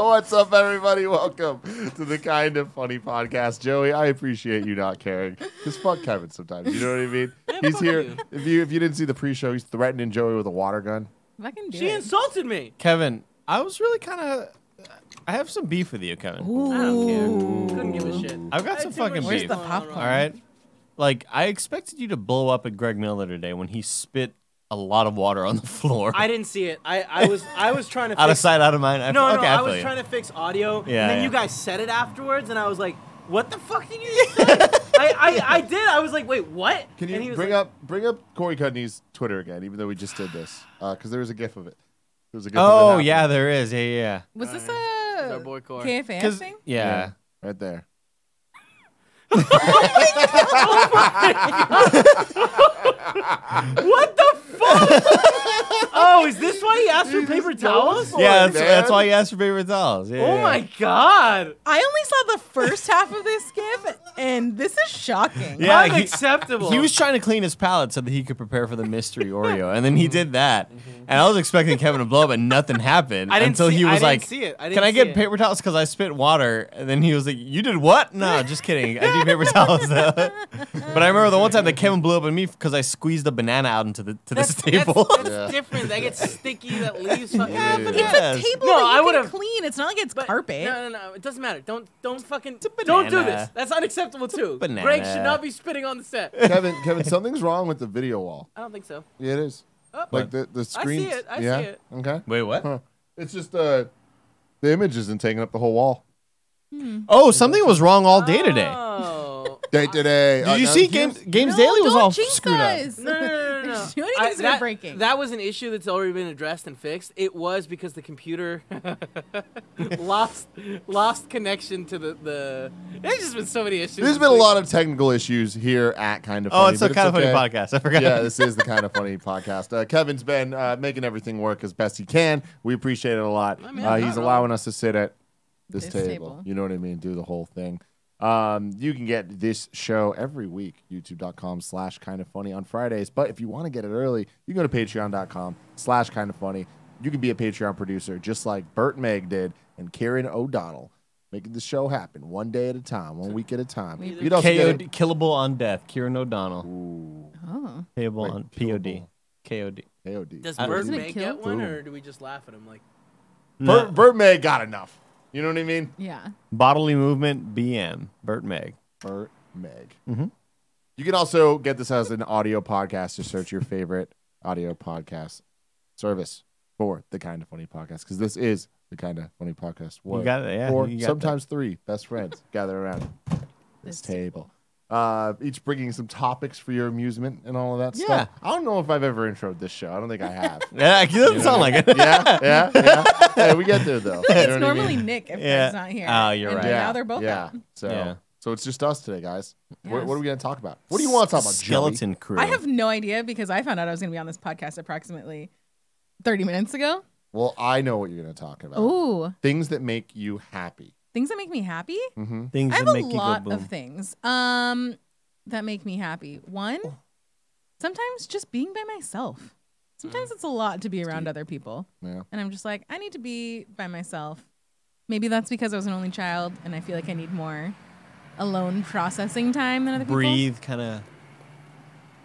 What's up, everybody? Welcome to the Kind of Funny podcast. Joey, I appreciate you not caring. Just fuck Kevin sometimes. You know what I mean? He's here. If you didn't see the pre-show, he's threatening Joey with a water gun. She insulted me. Kevin, I was really kind of... I have some beef with you, Kevin. I don't care. Couldn't give a shit. I've got some fucking Where's beef. the popcorn? All right? Like, I expected you to blow up at Greg Miller today when he spit a lot of water on the floor. I didn't see it. I was trying to Out of fix, sight, out of mind. I was trying to fix audio, and then Yeah. you guys said it afterwards, and I was like, "What the fuck did you just say?" I did. I was like, "Wait, what?" Can And he you was bring like, up Corey Cudney's Twitter again, even though we just did this? Because there was a GIF of it. There was a GIF Oh, of it yeah, happening. there is. Yeah. Was this our boy Corey. KFAN thing? Yeah. Right there. "What the fuck?" Oh, is this why he asked for paper towels? Yeah, man. that's why he asked for paper towels. Yeah, Oh yeah. my god. I only saw the first half of this GIF, and this is shocking. Yeah, Unacceptable. He was trying to clean his palate so that he could prepare for the mystery Oreo, and then he did that. And I was expecting Kevin to blow up, and nothing happened I didn't until see- he I was didn't like, see it. I "Can didn't I see get it." paper towels because I spit water?" And then he was like, "You did what?" No, just kidding. I do paper towels though. But I remember the one time that Kevin blew up at me because I squeezed a banana out into this table. That's Yeah. different. That gets sticky. That leaves fucking. Yeah, But Yeah. it's a Yes. table No, that I you would've- can clean. It's not like it's But- carpet. No. It doesn't matter. Don't fucking. a Don't do banana. this. That's unacceptable too. banana. Greg should not be spitting on the set. Kevin, something's wrong with the video wall. I don't think so. Yeah, it is. Oh. Like the screen. it. I see yeah? it. Okay. Wait, what? Huh. It's just the image isn't taking up the whole wall. Oh, something was wrong all day today. Oh. Day today. Did you see Games Daily was don't all jinx screwed up. us. No. Do anything's that, breaking. that was an issue that's already been addressed and fixed. It was because the computer lost connection to the. There's just been so many issues. There's been a lot of technical issues here at Kind of Funny. Oh, it's a but kind of funny okay. podcast. I forgot. Yeah, this is the Kind of Funny podcast. Kevin's been making everything work as best he can. We appreciate it a lot. I mean, He's not allowing us to sit at this This table. table. You know what I mean? Do the whole thing. You can get this show every week, youtube.com/kindoffunny on Fridays. But if you want to get it early, you can go to patreon.com/kindoffunny. You can be a Patreon producer just like Bert Meg did and Kieran O'Donnell, making the show happen one day at a time, 1 week at a time. You'd also get KOD, killable on death. Kieran O'Donnell. Ooh, Oh. Payable Wait, on killable. POD. KOD. KOD. Does I- Bird Isn't it May kill? get one, Ooh. or do we just laugh at him like? Bert Meg got enough. You know what I mean? Yeah. Bodily movement BM. Bert Meg. Bert Meg. Mhm. You can also get this as an audio podcast. Just search your favorite audio podcast service for the Kind of Funny podcast, because this is the Kind of Funny podcast. You got it. Yeah. Or you got sometimes three best friends gather around this table. Each bringing some topics for your amusement and all of that Yeah. stuff. I don't know if I've ever introed this show. I don't think I have. that. Yeah, it doesn't sound like it. yeah. Yeah, we get there though. You know It's what I normally mean? Nick if Yeah. Greg's not here. Oh, you're And right. Now they're both yeah. out. So, Yeah. it's just us today, guys. What Yes. are we going to talk about? What do you want to talk about, Joey? Skeleton crew. I have no idea because I found out I was going to be on this podcast approximately 30 minutes ago. Well, I know what you're going to talk about. Ooh, Things that make you happy. things that make me happy? Mm-hmm. things I have that a make you go lot boom. of things that make me happy. One, sometimes just being by myself. Sometimes it's a lot to be around other people. Yeah. And I'm just like, I need to be by myself. Maybe that's because I was an only child and I feel like I need more alone processing time than other people. Breathe, kind of.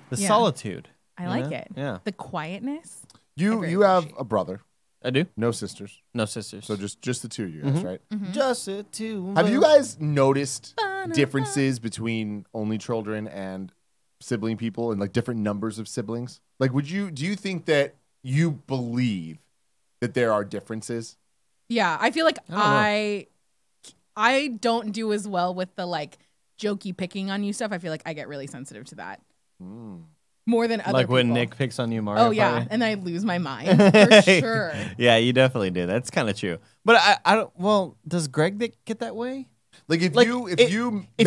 The Yeah. solitude. I you like know? it. Yeah. The quietness. You very you have appreciate a brother, I do. no sisters, No sisters. so just the two of you guys, right? just the two. Have you guys noticed Ba-na-na. differences between only children and sibling people, and like different numbers of siblings? Like, do you think that you believe that there are differences? Yeah, I feel like I don't know. I don't do as well with the like jokey picking on you stuff. I feel like I get really sensitive to that more than other like people. when Nick picks on you, Mario? Oh yeah, Party? and I lose my mind for sure. Yeah, you definitely do. That's kind of true. But I don't. Well, does Greg get that way? Like, if Like, you if met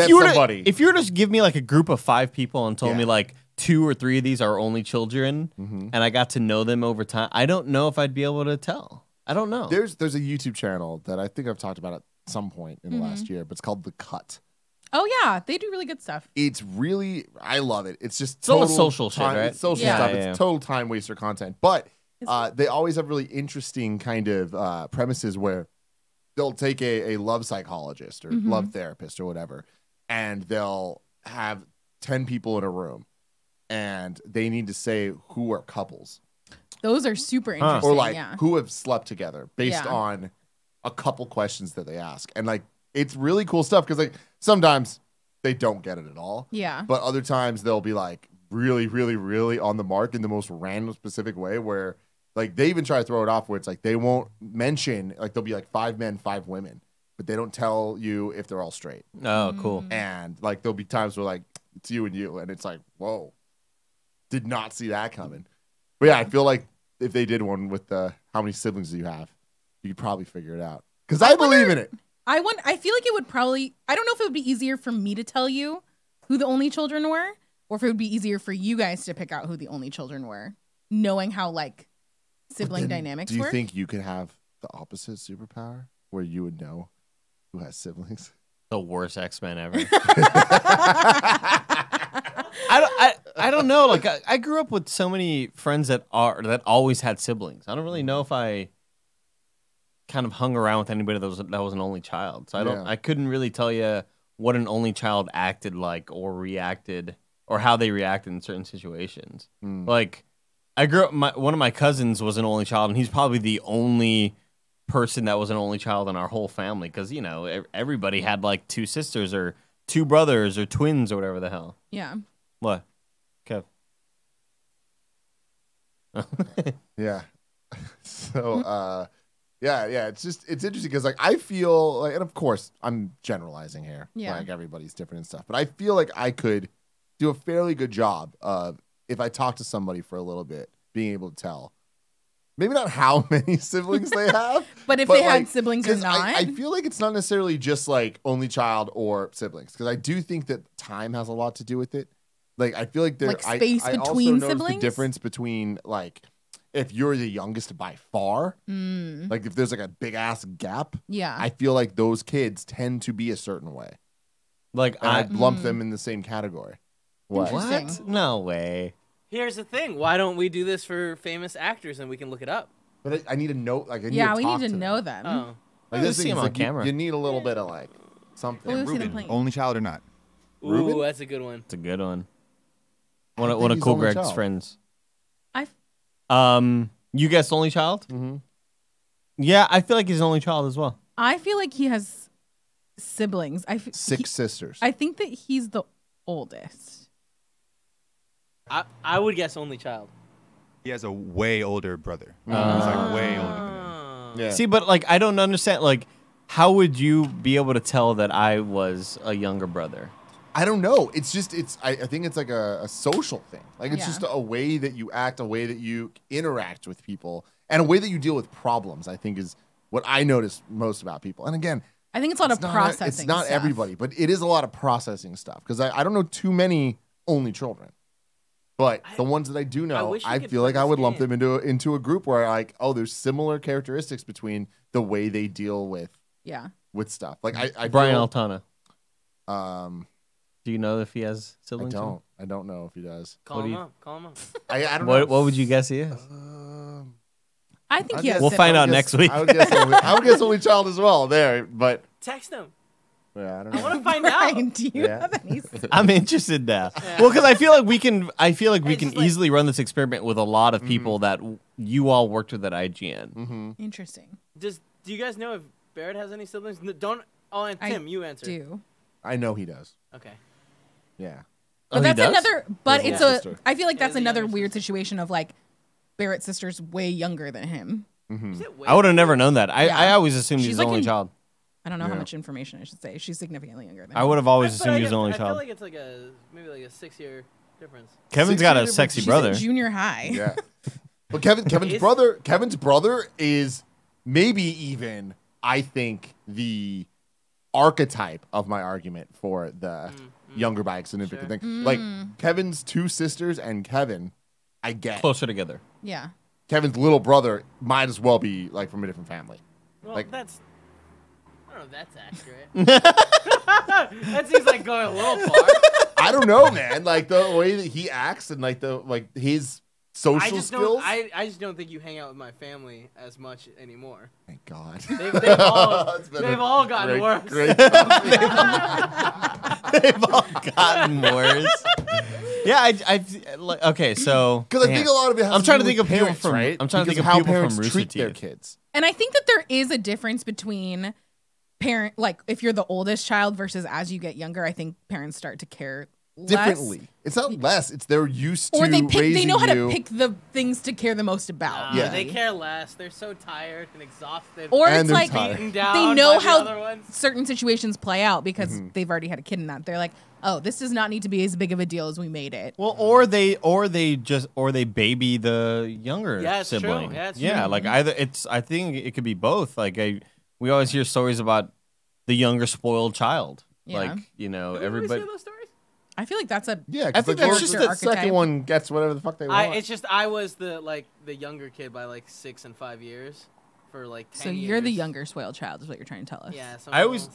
you were somebody, if you were to give me like a group of 5 people and told Yeah. me like 2 or 3 of these are only children, and I got to know them over time, I don't know if I'd be able to tell. I don't know. there's a YouTube channel that I think I've talked about at some point in the last year, but it's called The Cut. Oh yeah, they do really good stuff. It's really, I love it. It's just all total social shit, time, right? It's social Yeah. stuff. Yeah, It's yeah. total time waster content. But they always have really interesting kind of premises where they'll take a love psychologist or love therapist or whatever, and they'll have 10 people in a room, and they need to say who are couples. Those are super interesting. Or like yeah. who have slept together based Yeah. on a couple questions that they ask. And like it's really cool stuff because like sometimes they don't get it at all. Yeah. But other times they'll be like really, really, really on the mark in the most random specific way where like they even try to throw it off where it's like they won't mention like there'll be like 5 men, 5 women, but they don't tell you if they're all straight. Oh, cool. And like there'll be times where like it's you and you, and it's like, whoa, did not see that coming. But yeah, I feel like if they did one with the how many siblings do you have, you could probably figure it out. Because I believe in it. I feel like it would probably. I don't know if it would be easier for me to tell you who the only children were, or if it would be easier for you guys to pick out who the only children were, knowing how like sibling dynamics Do you work. think you could have the opposite superpower where you would know who has siblings? The worst X-Men ever. I don't know. Like I grew up with so many friends that always had siblings. I don't really know if I kind of hung around with anybody that was an only child. So I couldn't really tell you what an only child acted like or reacted or how they reacted in certain situations. Like I grew up. One of my cousins was an only child, and he's probably the only person that was an only child in our whole family because you know everybody had like 2 sisters or 2 brothers or twins or whatever the hell. Yeah. What? Kev. Yeah. So, yeah, it's interesting because like I feel like, and of course I'm generalizing here. Yeah. Like everybody's different and stuff, but I feel like I could do a fairly good job of if I talk to somebody for a little bit, being able to tell. Maybe not how many siblings they have, But if they had like, siblings or 'cause not. I feel like it's not necessarily just like only child or siblings because I do think that time has a lot to do with it. Like I feel like there, Like space I also between notice siblings? the difference between like if you're the youngest by far, like if there's like a big ass gap, Yeah. I feel like those kids tend to be a certain way, Like and I lump them in the same category. What? Interesting. what? No way. Here's the thing. Why don't we do this for famous actors and we can look it up? But I need to know. Like I need Yeah, to we talk need to them. know them. Oh. Like Yeah, this see thing him is on like camera. you need a little bit of like something. Lucy the Ruben, Plane. only child or not? Ooh, Ruben? that's a good one. It's a good one. I One think of he's Cool only Greg's child. friends. I You guessed only child? Mm-hmm. Yeah, I feel like he's an only child as well. I feel like he has siblings. 6 sisters. I think that he's the oldest. I would guess only child. He has a way older brother. He's Ah. like way older than him. Yeah. See, but like I don't understand. Like, how would you be able to tell that I was a younger brother? I don't know. It's just I think it's like a social thing. Like it's Yeah. just a way that you act, a way that you interact with people, and a way that you deal with problems. I think is what I notice most about people. And again, I think it's a lot of processing. It's not stuff. everybody, but it is a lot of processing stuff because I don't know too many only children. But the ones that I do know, wish we I could feel play like I this would lump game. them into a group where like, oh, there's similar characteristics between the way they deal with Yeah. stuff. Like I Brian feel, Altana. Do you know if he has I siblings? I don't know if he does. Call do him you- up. Call him up. I don't know. What would you guess he is? I think I'd he has guess- We'll find siblings. out next week. I would guess only child as well there, but Text him. yeah, I don't I know. want to find out. Brian, do you Yeah. have any? I'm interested now. Yeah. Well, because I feel like we can. I feel like we It's can just like- easily run this experiment with a lot of people that you all worked with at IGN. Mm-hmm. Interesting. Do you guys know if Barrett has any siblings? Don't. Oh, and I Tim, you answer. Do. I know he does. Okay. Yeah. But Oh, he that's does? another. But His it's older a. sister. I feel like Yeah, that's the another younger weird sister. situation of like Barrett's sister's way younger than him. Is it way- I would have never known that. I Yeah. always assumed he She's was the like only in- child. I don't know how Yeah. much information I should say. She's significantly younger than I him. would have always But assumed I he was the only I feel child. like it's like maybe like a 6-year difference. Kevin's 6 got a years sexy She's brother. in junior high. Yeah. But Kevin's brother is maybe even, I think, the archetype of my argument for the younger by a significant Sure. thing. Like Kevin's 2 sisters and Kevin, I get. Closer together. Yeah. Kevin's little brother might as well be like from a different family. Well, Like- that's. I don't know if that's accurate. That seems like going a little far. I don't know, man. Like the way that he acts and like his social skills. I just don't think you hang out with my family as much anymore. Thank God. They've all gotten worse. Great They've all gotten worse. Yeah, okay, so because I think a lot of it has I'm to trying do to think with of people parents, from right? I'm trying to Because think of how people parents from Rooster treat their Teeth. kids. And I think that there is a difference between parent, like if you're the oldest child versus as you get younger, I think parents start to care less. Differently. It's not less. It's they're used to Or they know how raising to pick the things to care the most about. Yeah. They care less. They're so tired and exhausted. Or And it's they're like tired. beaten down they know by the other how ones. certain situations play out because they've already had a kid in that. They're like, oh, this does not need to be as big of a deal as we made it. Well, or they baby the younger Yeah, it's true. sibling. Yeah, it's yeah, true. like I think it could be both. Like we always hear stories about the younger spoiled child. Yeah. Like, you know, Did we everybody. see those stories? I feel like that's a Yeah, I because think the that's just the second one gets whatever the fuck they want. It's just I was the younger kid by like 6 and 5 years for like 10 So years. you're the younger spoiled child is what you're trying to tell us. Yeah. So I always,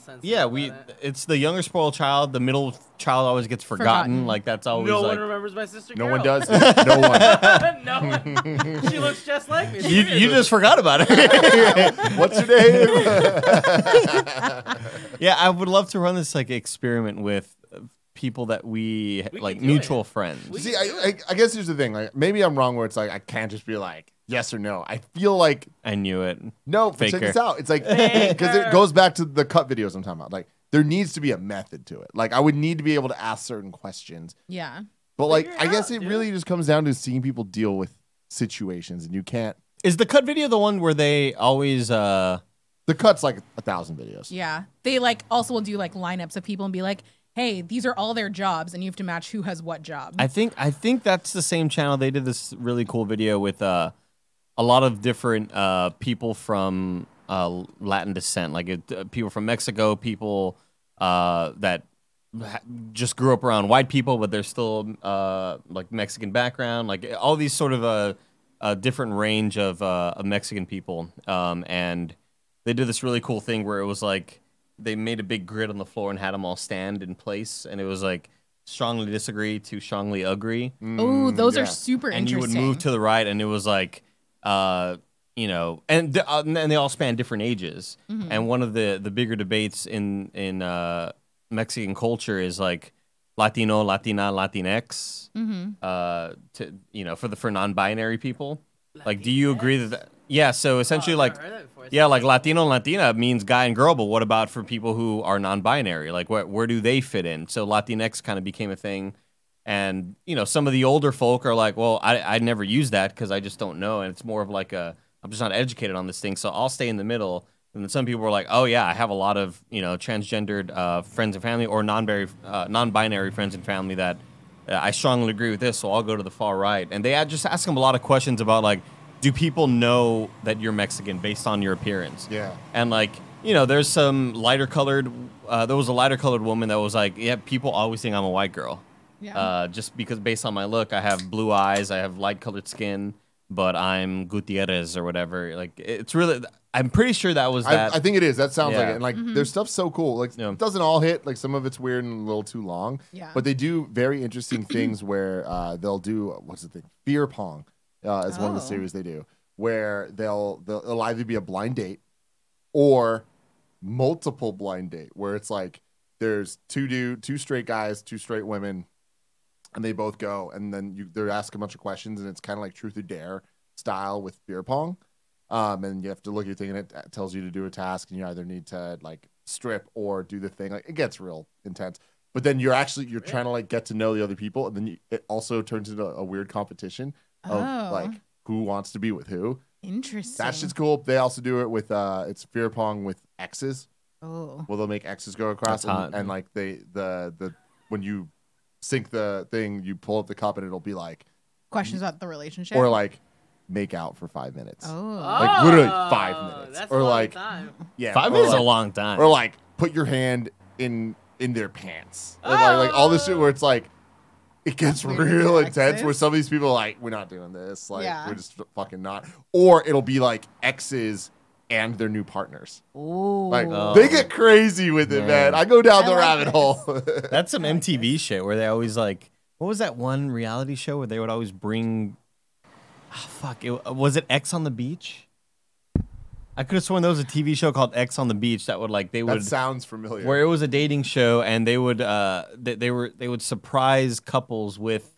it's the younger spoiled child. The middle child always gets forgotten. Like that's always No like one remembers my sister. No Carol. one does. No one. No one. She looks just like me. you just forgot about it. What's your name? Yeah, I would love to run this like experiment with people that we like could do mutual it. friends. See, I guess here's the thing. Like, maybe I'm wrong where it's like I can't just be like yes or no. I feel like I knew it. no. Check Faker. this out. It's like because it goes back to the cut videos I'm talking about. Like there needs to be a method to it. Like I would need to be able to ask certain questions. Yeah. But like Figure it I guess out, it dude. really just comes down to seeing people deal with situations, and you can't. Is the cut video the one where they always The cut's like 1,000 videos. Yeah. They like also will do like lineups of people and be like, hey, these are all their jobs and you have to match who has what job. I think that's the same channel. They did this really cool video with a lot of different people from Latin descent, like people from Mexico, people that just grew up around white people, but they're still like Mexican background, like all these sort of a different range of Mexican people, and they did this really cool thing where it was like they made a big grid on the floor and had them all stand in place, and it was like strongly disagree to strongly agree. Oh, those yeah. are super And you would interesting. move to the right, and it was like, you know, and they all span different ages. Mm-hmm. And one of the bigger debates in Mexican culture is like Latino, Latina, Latinx. Mm-hmm. For non-binary people. Like, do you agree that? Yeah. So essentially, I've like, never heard that before. yeah, like Latino and Latina means guy and girl, but what about for people who are non-binary? Like, where do they fit in? So Latinx kind of became a thing, and you know, some of the older folk are like, well, I never use that because I just don't know, and it's more of like I'm just not educated on this thing, so I'll stay in the middle. And then some people were like, oh yeah, I have a lot of transgendered friends and family or non-binary friends and family that I strongly agree with this, so I'll go to the far right. And they just ask them a lot of questions about like, do people know that you're Mexican based on your appearance? Yeah. And like, there's some lighter colored. There was a lighter colored woman that was like, yeah, people always think I'm a white girl. Yeah. Just because based on my look, I have blue eyes, I have light colored skin, but I'm Gutierrez or whatever. Like, it's really. I'm pretty sure that was that. I think it is. That sounds like Yeah. it. And like, their stuff's so cool. Like, Yeah. it doesn't all hit. Like, some of it's weird and a little too long. Yeah. But they do very interesting things where they'll do what's the thing? Beer pong is one of the Oh. series they do, where it'll either be a blind date or multiple blind date, where it's like there's two straight guys, two straight women, and they both go, and then they're asking a bunch of questions, and it's kind of like truth or dare style with beer pong. And you have to look at your thing, and it tells you to do a task, and you either need to like strip or do the thing. Like, it gets real intense. But then you're trying to like get to know the other people, and then it also turns into a weird competition of Oh. like who wants to be with who. Interesting. That's just cool. They also do it with it's beer pong with X's. Oh. Well, they'll make X's go across, That's hot. and like the when you sink the thing, you pull up the cup, and it'll be like Questions about the relationship? or like make out for 5 minutes. Oh. Like, literally 5 minutes. That's Or a long like- time. Yeah, 5 or minutes is like- a long time. Or like put your hand in their pants. Or like all this shit where it's like it gets Weird real X's. intense where some of these people are like, we're not doing this. Like Yeah. we're just fucking not. Or it'll be like exes and their new partners. Ooh. Like Oh. they get crazy with it, man. Man. I go down I the like rabbit this. hole. That's some MTV shit where they always like, what was that one reality show where they would always bring fuck, was it X on the Beach? I could have sworn there was a TV show called X on the Beach that would That sounds familiar. where it was a dating show, and they would they would surprise couples with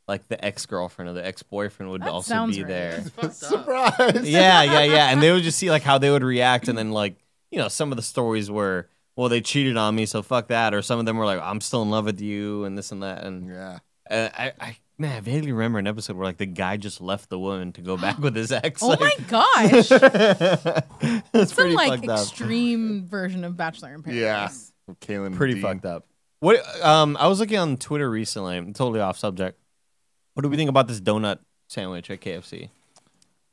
like the ex-girlfriend or the ex-boyfriend would That also sounds be right. there. Fucked up. Surprise. Yeah, and they would just see like how they would react, and then like some of the stories were, well, they cheated on me, so fuck that, or some of them were like, I'm still in love with you, and this and that, and Yeah. I vaguely remember an episode where like the guy just left the woman to go back with his ex. Oh like, my gosh. that's Some pretty like fucked up. extreme version of Bachelor in Paradise. Yeah. Kaylin Pretty Dean. fucked up. What? I was looking on Twitter recently. Totally off subject. What do we think about this donut sandwich at KFC?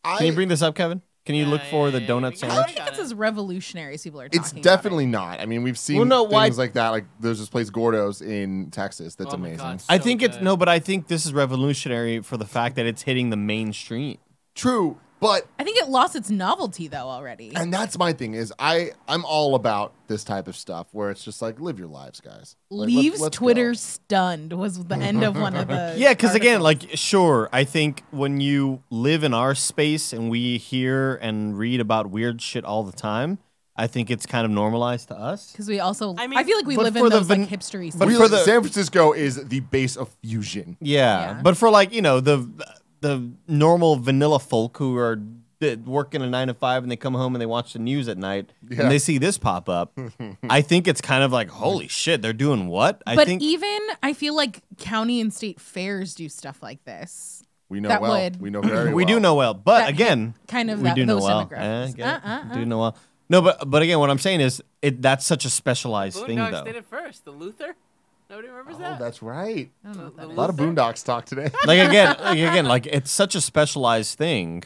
Can you bring this up, Kevin? Can you look for the donut I sandwich? don't think it's as revolutionary as people are talking It's about definitely it. not. I mean, we've seen Well, no, why- things like that. Like there's this place Gordo's in Texas that's Oh my amazing. God. I So think it's good. no, but I think this is revolutionary for the fact that it's hitting the mainstream. True, but I think it lost its novelty though already. and that's my thing is I'm all about this type of stuff where it's just like live your lives, guys. Like, Leaves let's Twitter go. stunned was the end of one of the Yeah, because again, articles. like, sure, I think when you live in our space and we hear and read about weird shit all the time, I think it's kind of normalized to us. Because we also, I I, mean, feel like we but live for in the those like van- hipstery but cities. for the- San Francisco is the base of fusion. Yeah, Yeah. but for like the normal vanilla folk who are working a 9 to 5 and they come home and they watch the news at night Yeah. and they see this pop up, I think it's kind of like, holy shit, they're doing what? I But think even I feel like county and state fairs do stuff like this. We know That well. would- We know very well. we do know well, but That again, kind of we that, do know those well. demographics. Get it? Do know well. No, but again, what I'm saying is that's such a specialized thing, Boondocks though. did it first. The Luther. Nobody remembers Oh, that. that's right. I don't know what that A A is. lot of Boondocks talk today. Like it's such a specialized thing.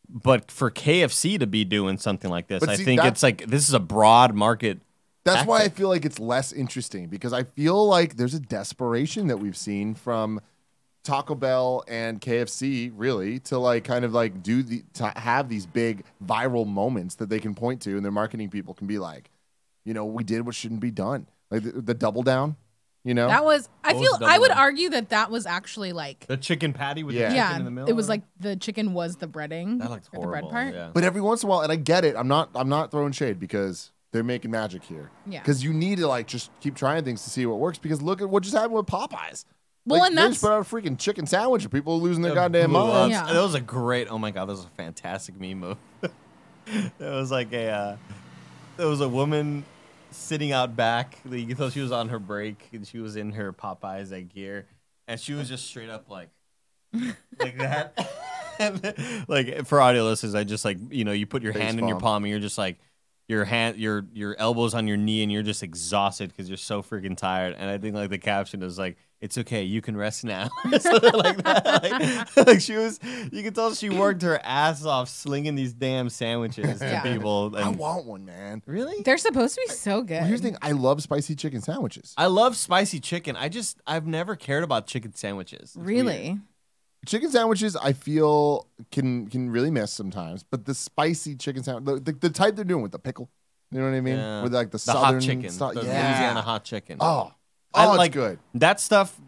But for KFC to be doing something like this, But I see, think that's- it's like this is a broad market. That's why I tactic. feel like it's less interesting because I feel like there's a desperation that we've seen from Taco Bell and KFC really to like kind of like to have these big viral moments that they can point to and their marketing people can be like, we did what shouldn't be done. Like the double down, That was. I What feel. was I would double? argue that was actually like. The chicken patty with Yeah. the Yeah, chicken in the middle. it was like the chicken was the breading. that looks or the bread horrible. part. Yeah. But every once in a while, and I get it, I'm not throwing shade because they're making magic here. Yeah. Because you need to like just keep trying things to see what works. Because look at what just happened with Popeyes. Well, Like, and they that's just put out a freaking chicken sandwich and people are losing their It goddamn blew up. minds. Yeah. That was a great. Oh my god, that was a fantastic meme move. It was like there was a woman sitting out back. You could tell she was on her break and she was in her Popeyes gear, and she was just straight up like that. And, like for audio listeners, I just like you put your Face hand in your palm. palm and you're just like your elbows on your knee and you're just exhausted because you're so freaking tired. And I think like the caption is like, "It's okay, you can rest now," something like that. Like she was, you can tell she worked her ass off slinging these damn sandwiches to Yeah. people. I And want one, man. really, they're supposed to be so good. Well, here's the thing. I love spicy chicken sandwiches. I love spicy chicken. I've never cared about chicken sandwiches. It's Really? weird. Chicken sandwiches, I feel can really miss sometimes, but the spicy chicken sandwich, the type they're doing with the pickle, you know what I mean? Yeah. With like the The southern hot chicken, style. the Yeah. Louisiana hot chicken. Oh, I it's like- good. That stuff,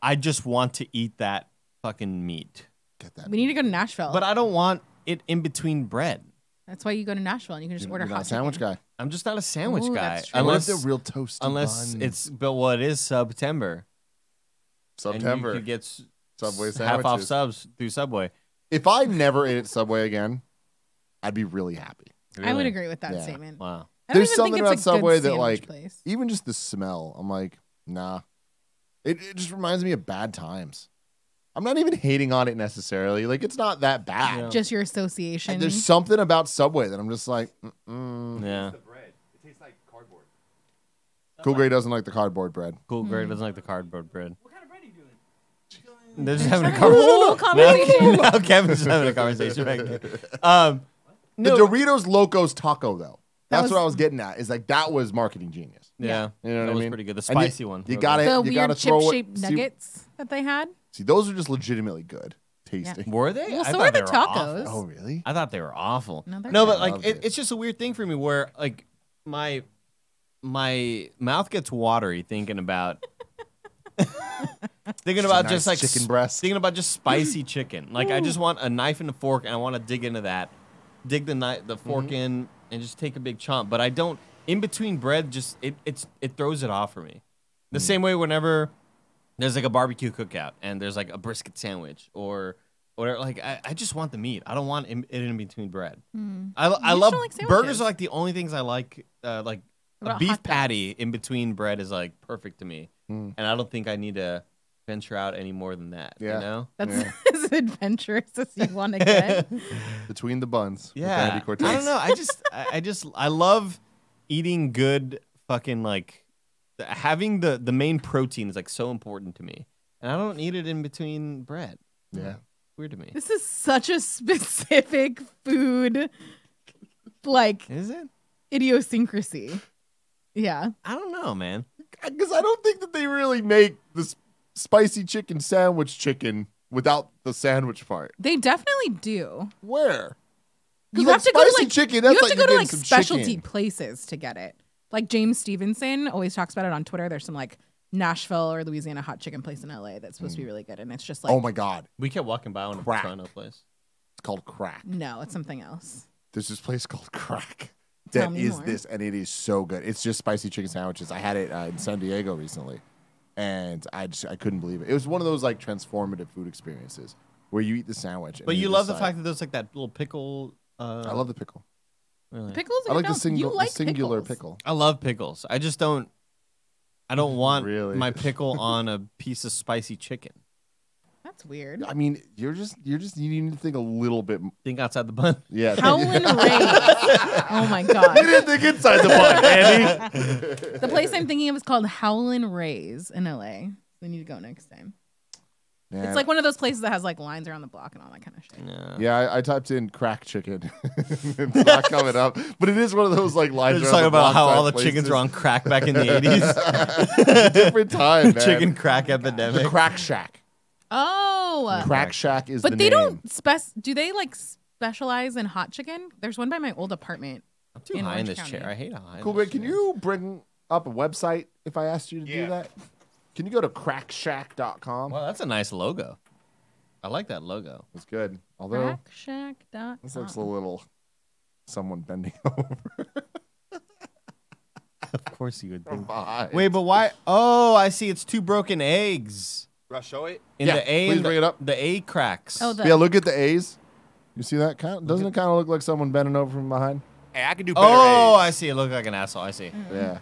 I just want to eat that fucking meat. Get that. We need to go to Nashville. But I don't want it in between bread. That's why you go to Nashville and you can just order You're not hot a sandwich chicken. guy. I'm just not a sandwich Ooh, guy. that's true. Unless Unless they're real toasty. unless buns. it's but well, it is September. September. And you could get Subway half off sandwiches. subs through Subway. If I never ate at Subway again, I'd be really happy. I would Really? agree with that Yeah. statement. Wow. I don't There's even something think about it's a good Subway that, sandwich like, place. Even just the smell, I'm like, nah. It just reminds me of bad times. I'm not even hating on it necessarily. Like, it's not that bad. Yeah. Just your association. And there's something about Subway that I'm just like, mm-mm. Yeah. bread. It tastes like cardboard. Cool Gray doesn't like the cardboard bread. Cool Greg doesn't like the cardboard bread. What kind of bread are you doing? They're just having a Whole conversation. conversation. Now Kevin's just having a conversation back there. The No. Doritos Locos Taco, though. That That's was- what I was getting at. Is like, that was marketing genius. Yeah. You know what that I was mean? pretty good. The And you- spicy one. You got it. the You weird gotta chip throw it. shaped nuggets that they had. See, those are just legitimately good tasting. Were they? Well, I so thought are they the were awful. tacos. Oh, really? I thought they were awful. No, they're No, good. but like Loved it. it's just a weird thing for me where like my mouth gets watery thinking about Thinking about nice just like chicken breast. Thinking about just spicy chicken. Like I just want a knife and a fork, and I want to dig into that. Dig the fork in, and just take a big chomp. But I don't. In between bread, just it throws it off for me. The same way whenever there's like a barbecue cookout and there's like a brisket sandwich or whatever. Like I just want the meat. I don't want it in between bread. I just love don't like sandwiches. burgers are like the only things I like. Like a about beef hot dogs? patty in between bread is like perfect to me, and I don't think I need to venture out any more than that. Yeah. You know? That's Yeah. as adventurous as you want to get. Between the buns. with Yeah. Andy Cortez. I don't know. I love eating good fucking like having the main protein is like so important to me. And I don't eat it in between bread. Yeah. Weird to me. This is such a specific food, like Is it? idiosyncrasy. Yeah. I don't know, man. Because I don't think that they really make the spicy chicken sandwich chicken without the sandwich part. They definitely do. Where? 'Cause You like have to go to spicy like chicken. you That's have like to go to you're like getting some specialty chicken. places to get it. Like James Stevenson always talks about it on Twitter. There's some like Nashville or Louisiana hot chicken place in LA that's supposed to be really good, and it's just like Oh my God. We kept walking by on a Crack. Toronto place. It's called Crack. no, it's something else. There's this place called Crack. Tell That me is more. this, and it is so good. It's just spicy chicken sandwiches. I had it in San Diego recently, and I couldn't believe it. It was one of those like transformative food experiences where you eat the sandwich. And But you you're love just the like- fact that there's like that little pickle. I love the pickle. Really. Pickles. I like the, you like singular pickles. pickle. I love pickles. I just don't. I don't want Really? my pickle on a piece of spicy chicken. That's weird. I mean, you need to think a little bit. Think outside the bun. Yeah. Howlin' Rays. Oh my god. You didn't think inside the bun, Andy. The place I'm thinking of is called Howlin' Rays in LA. We need to go next time. Yeah. It's like one of those places that has like lines around the block and all that kind of shit. Yeah. Yeah, I typed in crack chicken. It's not coming up, but it is one of those like lines. They're just around talking the about block how type all the places. chickens were on crack back in the 80s. Different time, man. Chicken crack The epidemic. Crack Shack. Oh. Crack Shack is But the they name. don't do they like specialize in hot chicken? There's one by my old apartment. I'm too in high in Orange this County. chair. I hate how high. Cool, this Greg. Can chair you bring up a website if I asked you to do Yeah. that? Can you go to crackshack.com? Well, that's a nice logo. I like that logo. It's good. Although Crackshack.com. this looks a little someone bending over. Of course you would think. behind. Wait, but why? Oh, I see. It's two broken eggs. Do I show it? In Yeah, the A please and bring it up. The A cracks. Oh, the Yeah, look at the A's. You see that? Doesn't it kind of look like someone bending over from behind? Hey, I can do better Oh, A's. I see. It looked like an asshole. I see. Yeah.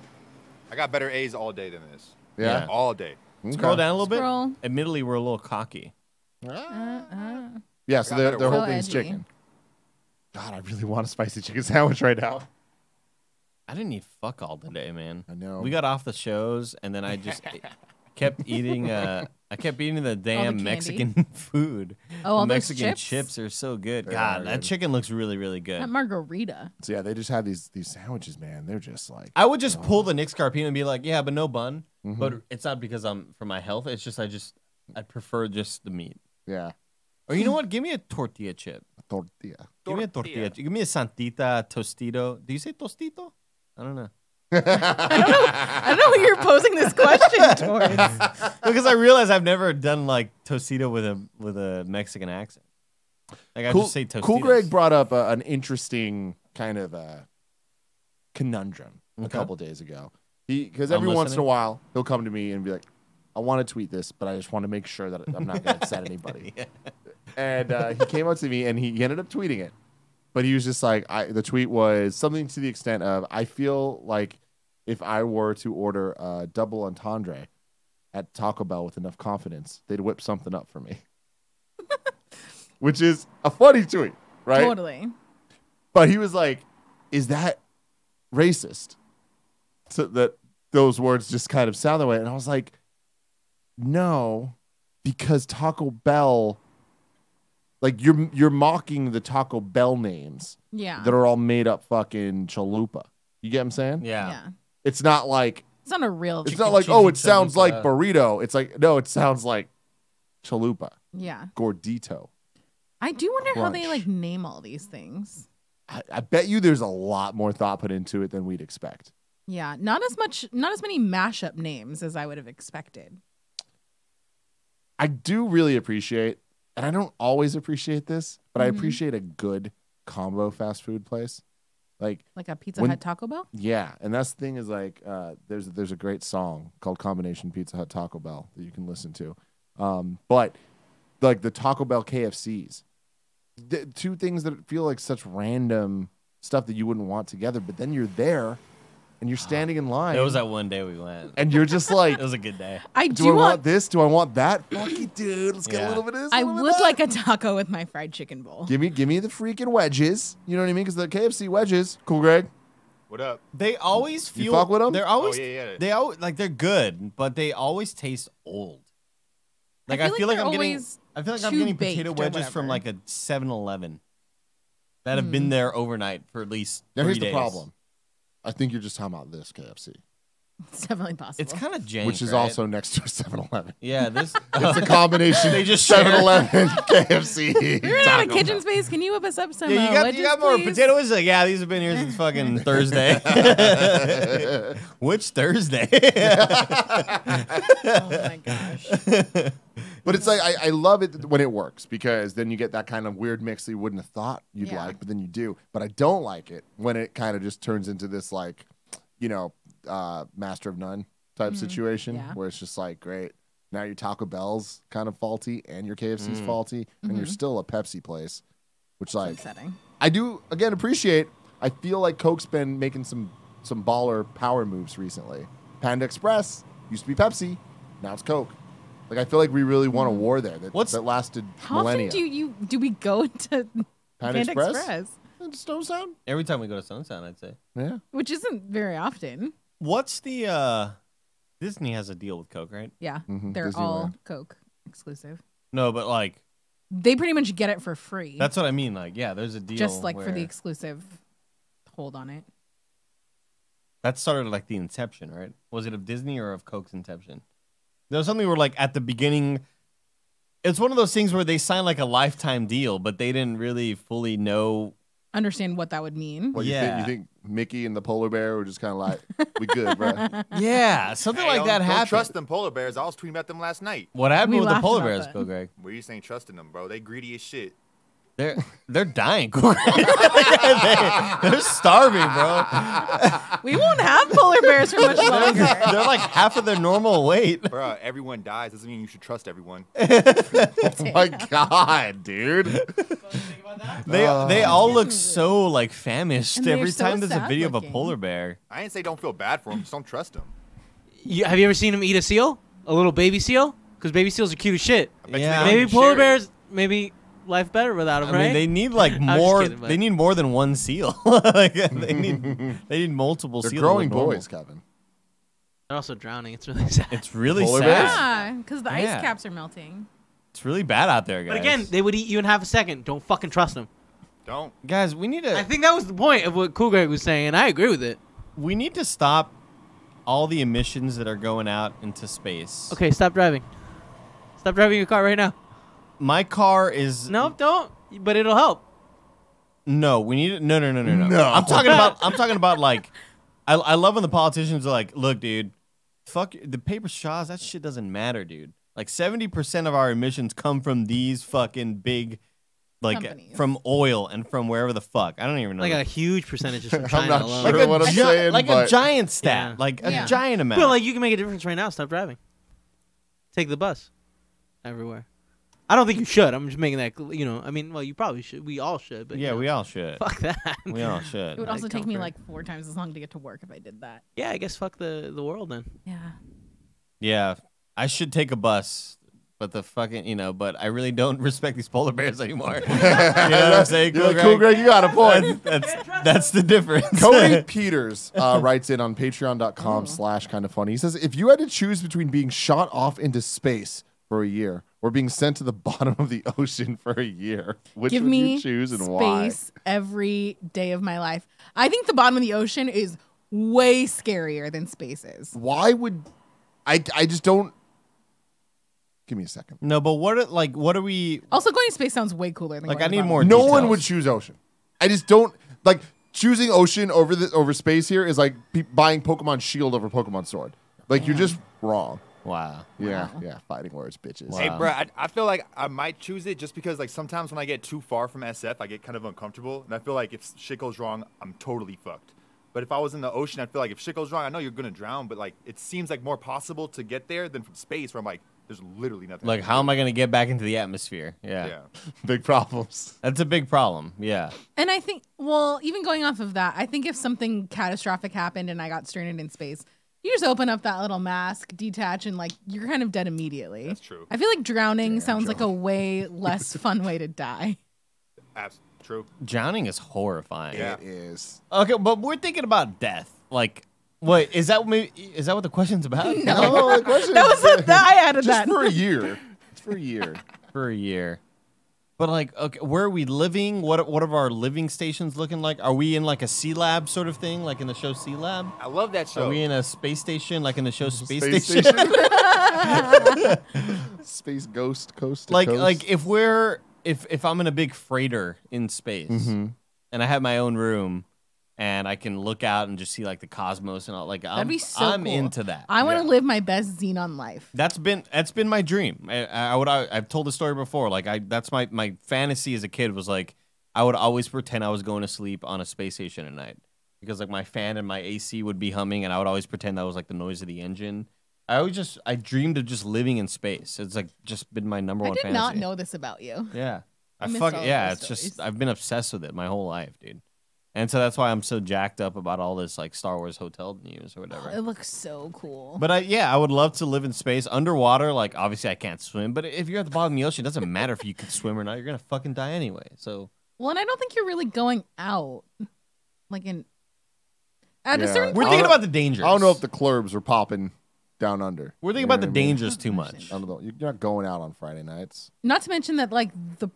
I got better A's all day than this. Yeah. All day. Okay. Scroll down a little Scroll. bit. Admittedly, we're a little cocky. Yeah, so I got their better whole So thing's edgy. chicken. God, I really want a spicy chicken sandwich right now. I didn't eat fuck all today, man. I know. We got off the shows, and then I just kept eating. I kept eating the damn candy? Mexican food. Oh, all the those Mexican chips? are so good. They God, are that good. chicken looks really, really good. That margarita. So yeah, they just have these sandwiches, man. They're just like I would just pull the Nick Scarpino and be like, yeah, but no bun. Mm-hmm. But it's not because I'm for my health. It's just I prefer just the meat. yeah, Or you know what? Give me a tortilla chip. tortilla. Give me a tortilla. Give me a Santita Tostito. Do you say Tostito? I don't know. I don't know who you're posing this question towards. Because I realize I've never done like Tostito with a Mexican accent. Like I Cool, just say Tostitos. Cool Greg brought up an interesting kind of conundrum a Okay. couple days ago. Because I'm every once in a listening. while he'll come to me and be like, "I want to tweet this, but I just want to make sure that I'm not going to upset anybody." And he came up to me and he ended up tweeting it. But he was just like, the tweet was something to the extent of, I feel like if I were to order a double entendre at Taco Bell with enough confidence, they'd whip something up for me. Which is a funny tweet, right? Totally. But he was like, is that racist? So that those words just kind of sound that way. And I was like, no, because Taco Bell, like you're mocking the Taco Bell names Yeah. that are all made up fucking chalupa. You get what I'm saying? Yeah. Yeah. It's not like It's not a real. it's Chicken not like, cheesy oh, it sounds chalupa. like burrito. It's like, no, it sounds like chalupa. Yeah. Gordito. I do wonder how they Crunch. like name all these things. I bet you there's a lot more thought put into it than we'd expect. Yeah. Not as many mashup names as I would have expected. I do really appreciate, and I don't always appreciate this, but I appreciate a good combo fast food place. Like Like a Pizza When- Hut Taco Bell? yeah, and that's the thing is like there's a great song called Combination Pizza Hut Taco Bell that you can listen to. But like the Taco Bell KFCs, the two things that feel like such random stuff that you wouldn't want together, but then you're there and you're standing in line. It was that one day we went. and you're just like, It was a good day. I do do I want want. this? Do I want that? Fuck you, dude. Let's get a Yeah. little bit of this. I a little bit would of that. like a taco with my fried chicken bowl. Give me the freaking wedges. You know what I mean? Because the KFC wedges, cool, Greg. What up? They always You feel. fuck with 'em? They're always. Oh, yeah. They always like they're good, but they always taste old. Like I feel like they're I'm getting. always I feel like I'm too getting baked potato or wedges from like whatever. a 7-Eleven that have been there overnight for at least Now 3 here's days. the problem. I think you're just talking about this KFC, It's definitely possible. It's kind of jank, which is right? also next to a 7-Eleven. Yeah. This. It's a combination. They just share. 7-Eleven, KFC. We're out of Taco kitchen Bell. space. Can you whip us up some Yeah, you got wedges, more please? potato wedges. Like, yeah, these have been here since fucking Thursday. Which Thursday? Oh my gosh. But it's like I love it when it works because then you get that kind of weird mix that you wouldn't have thought you'd Yeah. like, but then you do. But I don't like it when it kind of just turns into this like, master of none type situation Yeah. where it's just like, great, now your Taco Bell's kind of faulty and your KFC's faulty, and you're still a Pepsi place, which like Upsetting. I do again appreciate. I feel like Coke's been making some baller power moves recently. Panda Express used to be Pepsi, now it's Coke. Like I feel like we really won a war there that lasted How millennia. often do we go to Panda Express? Stone Sound? Every time we go to Stone Sound, I'd say. Yeah. Which isn't very often. What's the Disney has a deal with Coke, right? Yeah, Mhm, they're Disneyland. all Coke exclusive. No, but like They pretty much get it for free. that's what I mean. Like, yeah, there's a deal. just like for the where- exclusive hold on it. that started like the inception, right? Was it of Disney or of Coke's inception? There was something where like at the beginning, it's one of those things where they sign like a lifetime deal, but they didn't really fully know. Understand what that would mean. What Yeah. you think Mickey and the polar bear were just kind of like, we good, bro. Yeah, something Hey, like that don't happened. trust them polar bears. I was tweeting about them last night. What happened We with the laughed polar about bears, that. Bill Greg? Where you saying trusting them, bro? They greedy as shit. They're dying. Corey. they're starving, bro. We won't have polar bears for much longer. They're like half of their normal weight. Bro, everyone dies. Doesn't mean you should trust everyone. Oh my God, dude. They all look so like famished And they're every so time there's a sad video of a looking. polar bear. I didn't say don't feel bad for them. Just don't trust them. Have you ever seen him eat a seal? A little baby seal? Because baby seals are cute as shit. I bet you Yeah. they don't Maybe even polar share it. bears, maybe life better without them, I right? mean, they need like just more. kidding, but- They need more than one seal. Like, they need multiple They're seals. growing to look normal. boys, Kevin. They're also drowning. It's really sad. It's really Polar sad. bears? Yeah, because the Yeah. ice caps are melting. It's really bad out there, guys. But again, they would eat you in half a second. Don't fucking trust them. Don't. guys, we need to. I think that was the point of what Cool Greg was saying, and I agree with it. we need to stop all the emissions that are going out into space. Okay, stop driving. Stop driving your car right now. My car is No, don't. But it'll help. No, we need no. No. I'm talking about like I love when the politicians are like, look, dude, fuck the paper straws, that shit doesn't matter, dude. Like 70% of our emissions come from these fucking big like Companies. from oil and from wherever the fuck. I don't even know. Like a huge percentage is from I'm China not alone. sure. like what I'm gi- saying, like a but- giant stat, Yeah. like a Yeah. giant amount. But like you can make a difference right now. Stop driving. Take the bus everywhere. I don't think you should. I'm just making that. I mean, well, you probably should. We all should. But yeah, we all should. fuck that. We all should. It would Like also take me comfort. like 4 times as long to get to work if I did that. Yeah, I guess fuck the world then. Yeah. Yeah, I should take a bus, but the fucking but I really don't respect these polar bears anymore. You know what I'm saying? You're like, cool, Greg, you got a point. That's the difference. Cody Peters writes in on patreon.com/kind of funny. He says, if you had to choose between being shot off into space for a year or being sent to the bottom of the ocean for a year, which Give would me you choose and why? space every day of my life. I think the bottom of the ocean is way scarier than space is. Why would I just don't give me a second. No, but what are we Also, going to space sounds way cooler than like? going I to the need bottom. more. No details. one would choose ocean. I just don't like choosing ocean over space here is like buying Pokemon Shield over Pokemon Sword. Like you're just wrong. Wow. Yeah, Wow. yeah, fighting words, bitches. Wow. Hey, bro, I feel like I might choose it just because, like, sometimes when I get too far from SF, I get kind of uncomfortable, and I feel like if shit goes wrong, I'm totally fucked. But if I was in the ocean, I feel like if shit goes wrong, I know you're gonna drown, but like, it seems like more possible to get there than from space, where I'm like, there's literally nothing. Like, how am I gonna get back into the atmosphere? Yeah. Yeah. Big problems. That's a big problem. Yeah. And I think, well, even going off of that, I think if something catastrophic happened and I got stranded in space, you just open up that little mask, detach, and like you're kind of dead immediately. That's true. I feel like drowning sounds like a way less fun way to die. True. Drowning is horrifying. Yeah. It is. Okay, but we're thinking about death. Like, what is that? Is that what the question's about? No, the question That is, was I added just that. for a year. It's for a year. For a year. But like, okay, where are we living? What are our living stations looking like? Are we in like a Sea Lab sort of thing, like in the show Sea Lab? I love that show. Are we in a space station, like in the show Space Space Station? Space Ghost Coast to like, coast. like if we're if I'm in a big freighter in space Mhm. and I have my own room and I can look out and just see like the cosmos and all, like That'd be so I'm cool. into that. I want to Yeah. live my best Xenon life. That's been my dream. I've told the story before. Like that's my fantasy as a kid was like I would always pretend I was going to sleep on a space station at night because like my fan and my AC would be humming and I would always pretend that was like the noise of the engine. I dreamed of just living in space. It's like just been my number I one did fantasy. not know this about you. Yeah. I missed all of those It's just stories. I've been obsessed with it my whole life, dude. And so that's why I'm so jacked up about all this like Star Wars hotel news or whatever. It looks so cool. But I would love to live in space underwater. Like obviously I can't swim, but if you're at the bottom of the ocean, it doesn't matter if you can swim or not. You're gonna fucking die anyway. So Well, and I don't think you're really going out. Like at a Yeah. certain we're point. thinking about the dangers. I don't know if the clurbs are popping down under. we're thinking You know about the what I mean? dangers too much. I don't know. You're not going out on Friday nights. Not to mention that like the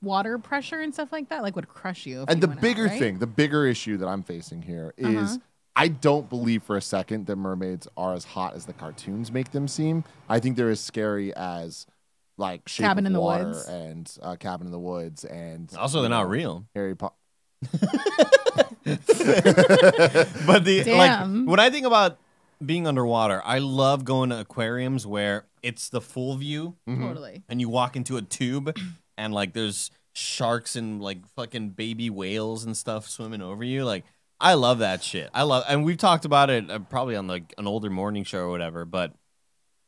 water pressure and stuff like that like would crush you. If And you the went out, bigger right? thing, the bigger issue that I'm facing here is I don't believe for a second that mermaids are as hot as the cartoons make them seem. I think they're as scary as like Shape Cabin of in the Water Woods. and Cabin in the Woods and Also, they're not real. Harry Potter. But the Damn. like when I think about being underwater, I love going to aquariums where it's the full view Totally. and you walk into a tube and like there's sharks and like fucking baby whales and stuff swimming over you. Like I love that shit. And we've talked about it probably on like an older morning show or whatever, but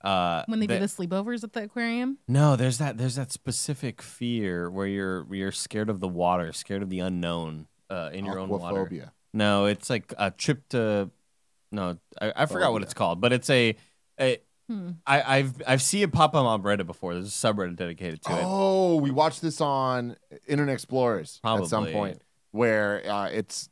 When they do the sleepovers at the aquarium. no, there's that specific fear where you're scared of the water, scared of the unknown in your own water. Aquaphobia. No, it's like a trip to. No, I forgot what Phobia. it's called, but it's I've seen it pop up on Reddit before. There's a subreddit dedicated to it. Oh, we watched this on Internet Explorers at some Probably. point where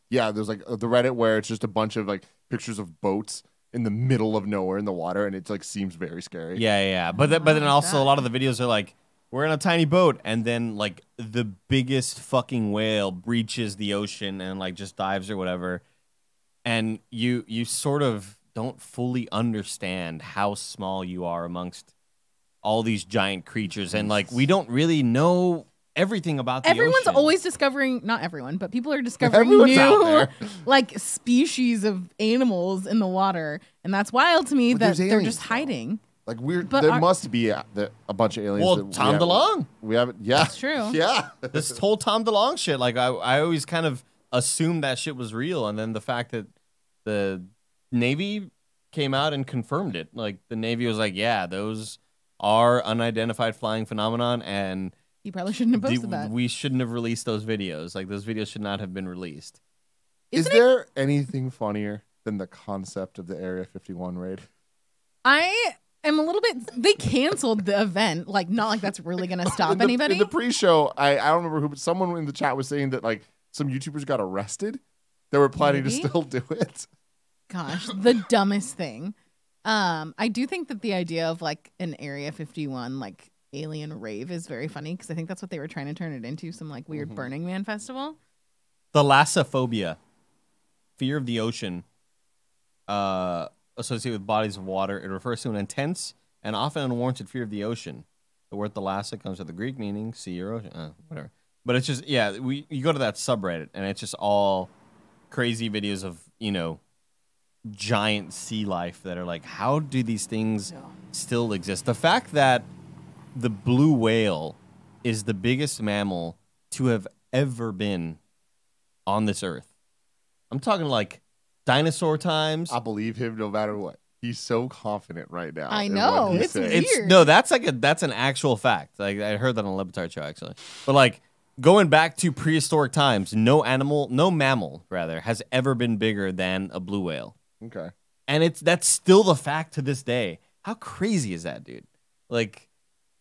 there's like the Reddit where it's just a bunch of like pictures of boats in the middle of nowhere in the water and it's like seems very scary. Yeah. But then like also that. a lot of the videos are like we're in a tiny boat and then like the biggest fucking whale breaches the ocean and like just dives or whatever, and you sort of don't fully understand how small you are amongst all these giant creatures, and like we don't really know everything about the Everyone's ocean. always discovering, not everyone, but people are discovering Everyone's out new there. like species of animals in the water, and that's wild to me But that there's they're aliens, just though. hiding. Like But there are- must be a bunch of aliens. Well, that Tom DeLonge. We haven't. Yeah, That's true. Yeah, This whole Tom DeLonge shit, like I always kind of assumed that shit was real, and then the fact that the Navy came out and confirmed it, like the Navy was like, yeah, those are unidentified flying phenomenon, and You probably shouldn't have posted that. we shouldn't have released those videos. Like those videos should not have been released. Is Isn't it- there anything funnier than the concept of the Area 51 raid? I am a little bit. They canceled the event. Like, not like that's really gonna stop In anybody. the pre-show, I don't remember who, but someone in the chat was saying that like some YouTubers got arrested. They were planning Maybe? to still do it. Gosh, the dumbest thing. I do think that the idea of like an Area 51 like alien rave is very funny because I think that's what they were trying to turn it into, some like weird Burning Man festival. Thalassophobia, fear of the ocean, associated with bodies of water. It refers to an intense and often unwarranted fear of the ocean. The word thalassa comes from the Greek meaning sea or ocean, whatever. But it's just, yeah, you go to that subreddit and it's just all crazy videos of, giant sea life that are like, how do these things still exist? The fact that the blue whale is the biggest mammal to have ever been on this earth. I'm talking like dinosaur times. I believe him no matter what. He's so confident right now. I in know, what he's it's saying. weird. No, that's an actual fact. Like I heard that on a Lebitard show actually. But like going back to prehistoric times, no mammal rather has ever been bigger than a blue whale. Okay. And that's still the fact to this day. How crazy is that, dude? Like,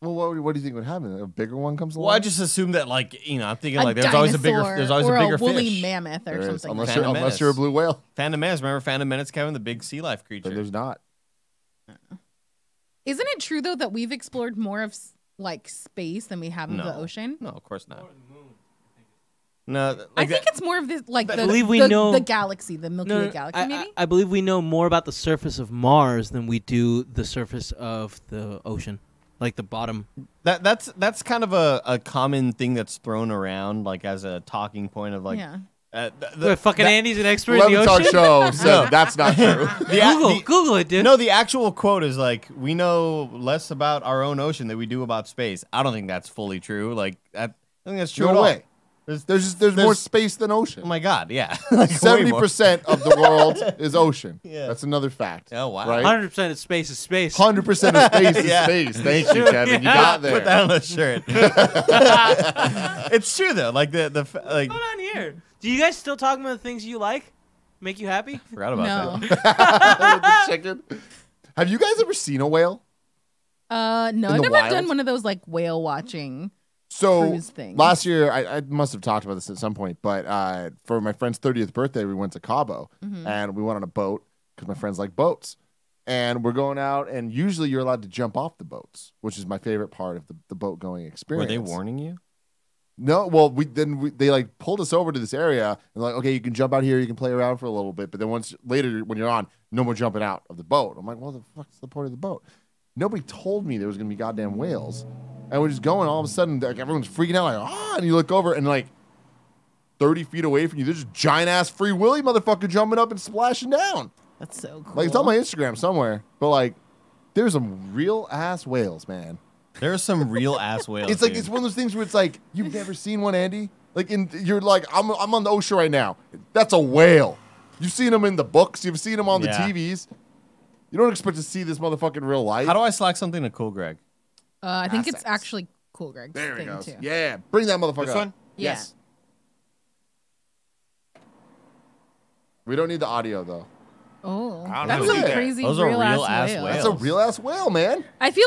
Well, what do you think would happen? A bigger one comes along? well, I just assume that, like, you know, I'm thinking A like there's always a bigger dinosaur or woolly fish. mammoth or There is, something. unless Phantom you're, Menace. unless you're a blue whale. Phantom Menace, remember Phantom Menace, Kevin, the big sea life creature. Then there's not. Isn't it true though that we've explored more of like space than we have of No. the ocean? No, of course not. No, like I think it's more of this, like I the, believe we the, know- the galaxy, the Milky No, Way no, galaxy, maybe. I believe we know more about the surface of Mars than we do the surface of the ocean, like the bottom. that's kind of a common thing that's thrown around, like as a talking point of like, yeah. Fucking Andy's an expert in the Levitar ocean. show said that's not true. Google it, dude. No, the actual quote is like, we know less about our own ocean than we do about space. I don't think that's fully true. Like, I think that's true. No at all. way. There's more space than ocean. Oh my god, yeah. Like, way 70% of the world is ocean. Yeah. That's another fact. Oh, wow. Right? 100% of space is space. 100% of space is Yeah. space. Thank you, Kevin. You Yeah. got there. Put that on a shirt. It's true though. Like like What's going on here? Do you guys still talk about the things you like? Make you happy? forgot about No. that. With the chicken. Have you guys ever seen a whale? No, In I've the never wild? done one of those like whale watching. So Cruise things. last year, I must have talked about this at some point, but for my friend's 30th birthday, we went to Cabo and we went on a boat because my friends like boats. And we're going out, and usually you're allowed to jump off the boats, which is my favorite part of the boat going Were experience. they warning you? No, well, they like pulled us over to this area and like, okay, you can jump out here, you can play around for a little bit, but then once later when you're on, no more jumping out of the boat. I'm like, well, the fuck's the point of the boat? Nobody told me there was gonna be goddamn whales, and we're just going. All of a sudden, like everyone's freaking out, like, ah! And you look over, and like 30 feet away from you, there's this giant ass Free Willy motherfucker jumping up and splashing down. That's so cool. Like it's on my Instagram somewhere, but like there's some real ass whales, man. There are some real ass whales. It's like dude. it's one of those things where it's like you've never seen one, Andy. Like you're like I'm on the ocean right now. That's a whale. You've seen them in the books. You've seen them on the Yeah. TVs. You don't expect to see this motherfucker in real life. How do I slack something to Cool Greg? I think it's Assets. actually cool, Greg's There we thing go. too. Yeah, bring that motherfucker This up. one? Yeah. Yes. We don't need the audio though. Oh, I don't that's know some either. crazy Those are real real ass ass whale. That's a Whales. real ass whale, man. I feel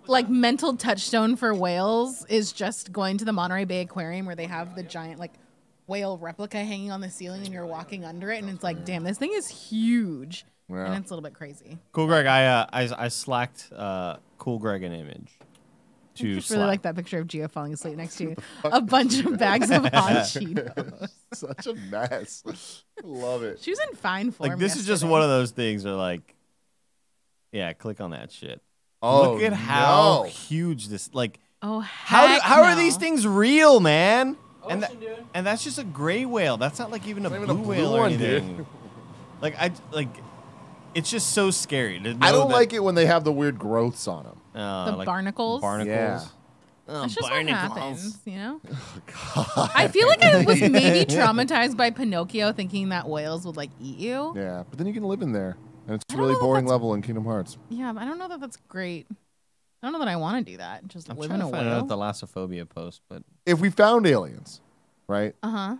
like my mental touchstone for whales is just going to the Monterey Bay Aquarium where they have the giant like whale replica hanging on the ceiling and you're walking under it and it's like, damn, this thing is huge. Yeah. And it's a little bit crazy. Cool Greg, I slacked Cool Greg an image. I To just really slack. like that picture of Gia falling asleep next to a bunch of bags of hot Cheetos. Such a mess. Love it. She was in fine form. Like this is just yesterday. one of those things where like, yeah, click on that shit. Oh, Look at how no. huge this like. Oh, How are no. these things real, man? And Ocean, dude. and that's just a gray whale. That's not like even a Not blue even a blue whale or one, dude. anything. Like it's just so scary. To I know don't that- like it when they have the weird growths on them. The like barnacles? Barnacles. Yeah. Oh, That's just what barnacles. happens, you know? I feel like I was maybe traumatized by Pinocchio thinking that whales would like eat you. Yeah, but then you can live in there, and it's I a don't really know that boring that's- level in Kingdom Hearts. Yeah, but I don't know that that's great. I don't know that I want to do that. Just I'm live trying in to a find out whale. the Lassophobia post, but If we found aliens, right? Uh-huh.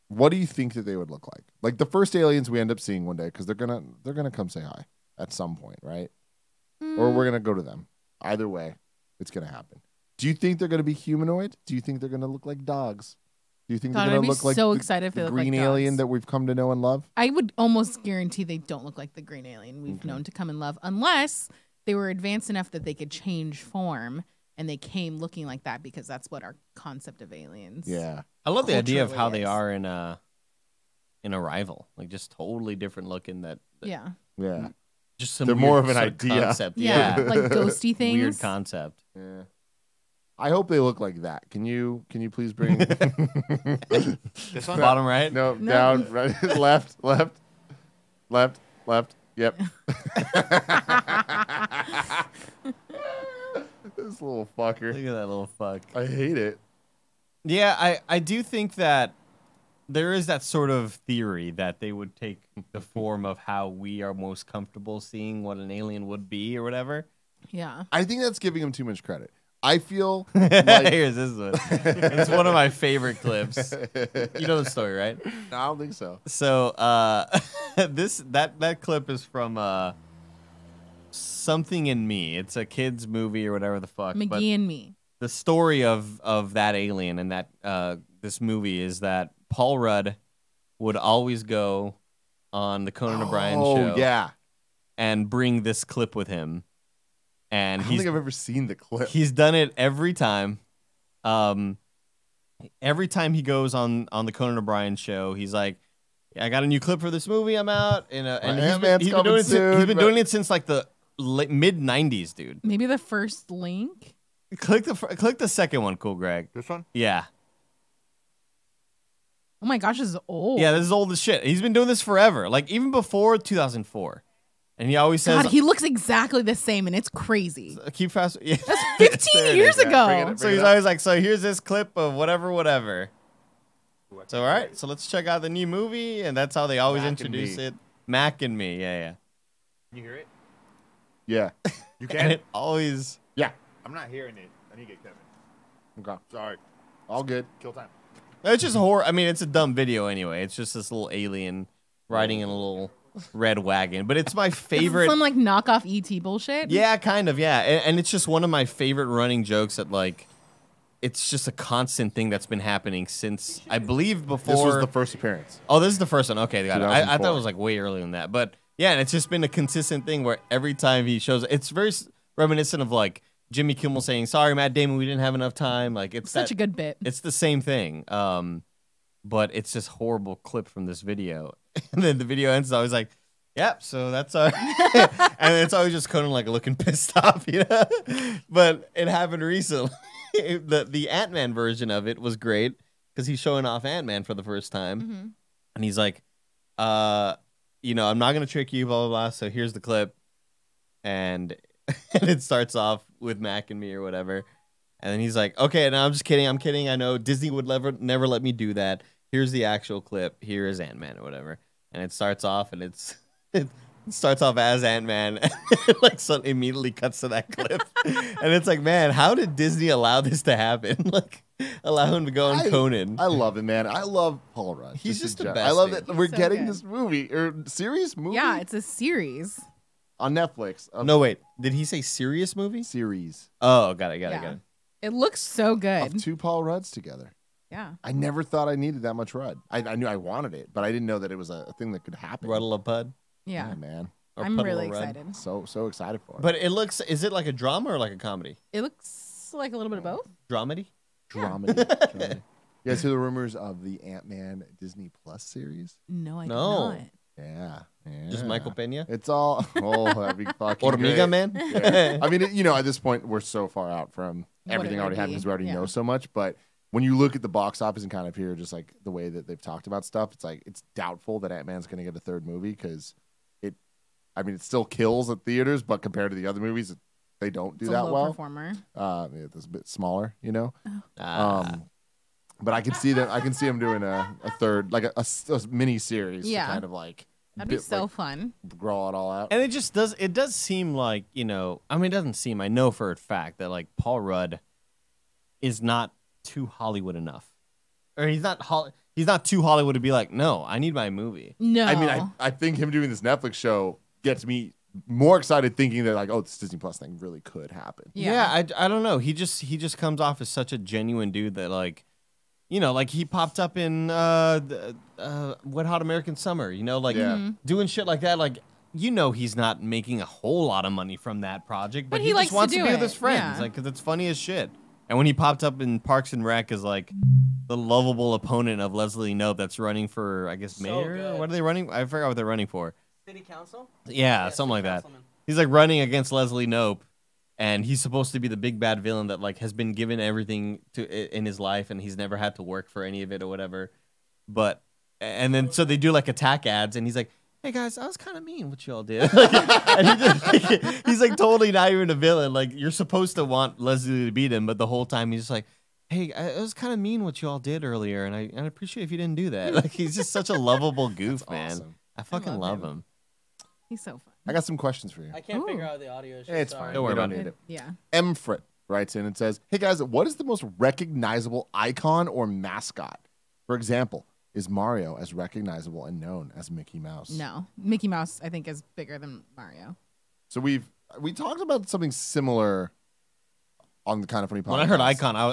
What do you think that they would look like? Like the first aliens we end up seeing one day, because they're gonna come say hi at some point, right? Or we're gonna go to them. Either way, it's gonna happen. Do you think they're gonna be humanoid? Do you think they're gonna look like dogs? Do you think God, they're I'd gonna be look like so the, excited if they the look like green alien dogs. that we've come to know and love? I would almost guarantee they don't look like the green alien we've known to come and love unless they were advanced enough that they could change form and they came looking like that because that's what our concept of aliens. Yeah. I love the idea of how Culturally they is. are in Arrival. Like just totally different looking. That Yeah. Yeah. just some They're more weird of an sort idea. concept. Yeah. Like ghosty things. Weird concept. Yeah. I hope they look like that. Can you please bring This one? Bottom right. no No. down right left. left. Yep. This little fucker. Look at that little fuck. I hate it. Yeah, I do think that there is that sort of theory that they would take the form of how we are most comfortable seeing what an alien would be or whatever. Yeah. I think that's giving him too much credit. I feel like Here's this one. It's one of my favorite clips. You know the story, right? No, I don't think so. So that clip is from Something in Me. It's a kids movie or whatever the fuck. but McGee and Me. the story of that alien and that this movie is that Paul Rudd would always go on the Conan O'Brien show Oh yeah. and bring this clip with him. And I don't think I've ever seen the clip. he's done it every time. Every time he goes on the Conan O'Brien show, he's like, I got a new clip for this movie. I'm out. And Ant-Man's he's been coming doing soon, he's been but- doing it since like the mid-90s, dude. Maybe the first link. Click the second one, cool, Greg. This one? Yeah. Oh my gosh, this is old. Yeah, this is old as shit. He's been doing this forever, like even before 2004. And he always says, God, he looks exactly the same, and it's crazy. keep fast. Yeah. That's 15 There it years is, yeah. ago. Bring it So he's always like, so here's this clip of whatever. So all right, so let's check out the new movie, and that's how they always Mac and introduce Me. it. Mac and Me, yeah. Can you hear it? Yeah. You And can? it always. Yeah. I'm not hearing it. I need to get Kevin. Okay. Sorry. All good. Kill time. It's just horror. I mean, it's a dumb video anyway. It's just this little alien riding in a little red wagon, but it's my favorite. Some like knockoff ET bullshit. Yeah, kind of, yeah. And it's just one of my favorite running jokes that, like, it's just a constant thing that's been happening since, I believe, before. This was the first appearance. Oh, this is the first one. Okay, got it. I thought 2004. it was, like, way earlier than that. But, yeah, and it's just been a consistent thing where every time he shows, it's very reminiscent of, like, Jimmy Kimmel saying, sorry, Matt Damon, we didn't have enough time. Like, it's Such a good bit. It's the same thing. But it's this horrible clip from this video. And then the video ends, I was like, yep, so that's our and it's always just Conan like looking pissed off, you know. But it happened recently. the Ant-Man version of it was great because he's showing off Ant-Man for the first time. Mm-hmm. And he's like, you know, I'm not gonna trick you, blah blah blah. So here's the clip. And it starts off with Mac and Me or whatever. And then he's like, okay, no, I'm just kidding. I'm kidding. I know Disney would never let me do that. Here's the actual clip. Here is Ant-Man or whatever. And it starts off and it starts off as Ant-Man and like so immediately cuts to that clip. And it's like, man, how did Disney allow this to happen? Like allow him to go on Conan. I love it, man. I love Paul Rudd. He's just the in best, I love dude. that we're so getting good. this movie or series movie. Yeah, it's a series. on Netflix. No, wait. Did he say serious movie? Series Oh, got it. Got Yeah. it. It looks so of good. two Paul Rudds together. Yeah. I never thought I needed that much Rudd. I knew I wanted it, but I didn't know that it was a thing that could happen. Ruddle a Pud. Yeah. Man. Or I'm Puddle really of Rudd. excited. So excited for it. But it looks. Is it like a drama or like a comedy? It looks like a little bit of both. Dramedy? Dramedy. Dramedy. You guys hear the rumors of the Ant-Man Disney Plus series? No, I No. did not. Yeah. Just Michael Pena? It's all that'd be fucking Hormiga great. Man? Yeah. I mean, at this point, we're so far out from What everything it already would happened be. because we already Yeah. know so much. But when you look at the box office and kind of hear just like the way that they've talked about stuff, it's like it's doubtful that Ant-Man's going to get a third movie because it still kills at theaters, but compared to the other movies, they don't do It's a that low well. performer. It's a bit smaller, you know. Ah. But I can see them. I can see them doing a third, like a mini series, Yeah. to kind of like That'd be so fun. grow it all out. And it does seem like, you know, I mean, it doesn't seem, I know for a fact that like Paul Rudd is not too Hollywood enough. Or he's not too Hollywood to be like, no, I need my movie. No. I mean, I think him doing this Netflix show gets me more excited, thinking that like, oh, this Disney Plus thing really could happen. Yeah. I don't know. He just comes off as such a genuine dude that like, you know, like he popped up in Wet Hot American Summer, you know, like Yeah. doing shit like that. Like, you know, he's not making a whole lot of money from that project, but But he he likes just to wants to do be with it, his friends, yeah. like, because it's funny as shit. And when he popped up in Parks and Rec as like the lovable opponent of Leslie Knope that's running for, I guess, So mayor? good. What are they running? I forgot what they're running for. City council? Yeah, something city like that. councilman. He's like running against Leslie Knope, and he's supposed to be the big bad villain that like has been given everything in his life, and he's never had to work for any of it or whatever. But and then so they do like attack ads, and he's like, hey guys, I was kind of mean what y'all did. And he's like totally not even a villain. Like you're supposed to want Leslie to beat him, but the whole time he's just like, hey, it was kind of mean what y'all did earlier, and I appreciate if you didn't do that. Like he's just such a lovable goof, man. awesome. I fucking love him. him. He's so fun. I got some questions for you. I can't Ooh. figure out the audio. It's fine. Don't worry We don't about need it. Yeah. M. Frit writes in and says, hey guys, what is the most recognizable icon or mascot? For example, is Mario as recognizable and known as Mickey Mouse? No, Mickey Mouse I think is bigger than Mario. So we talked about something similar on the Kind of Funny podcast. When I heard icon, I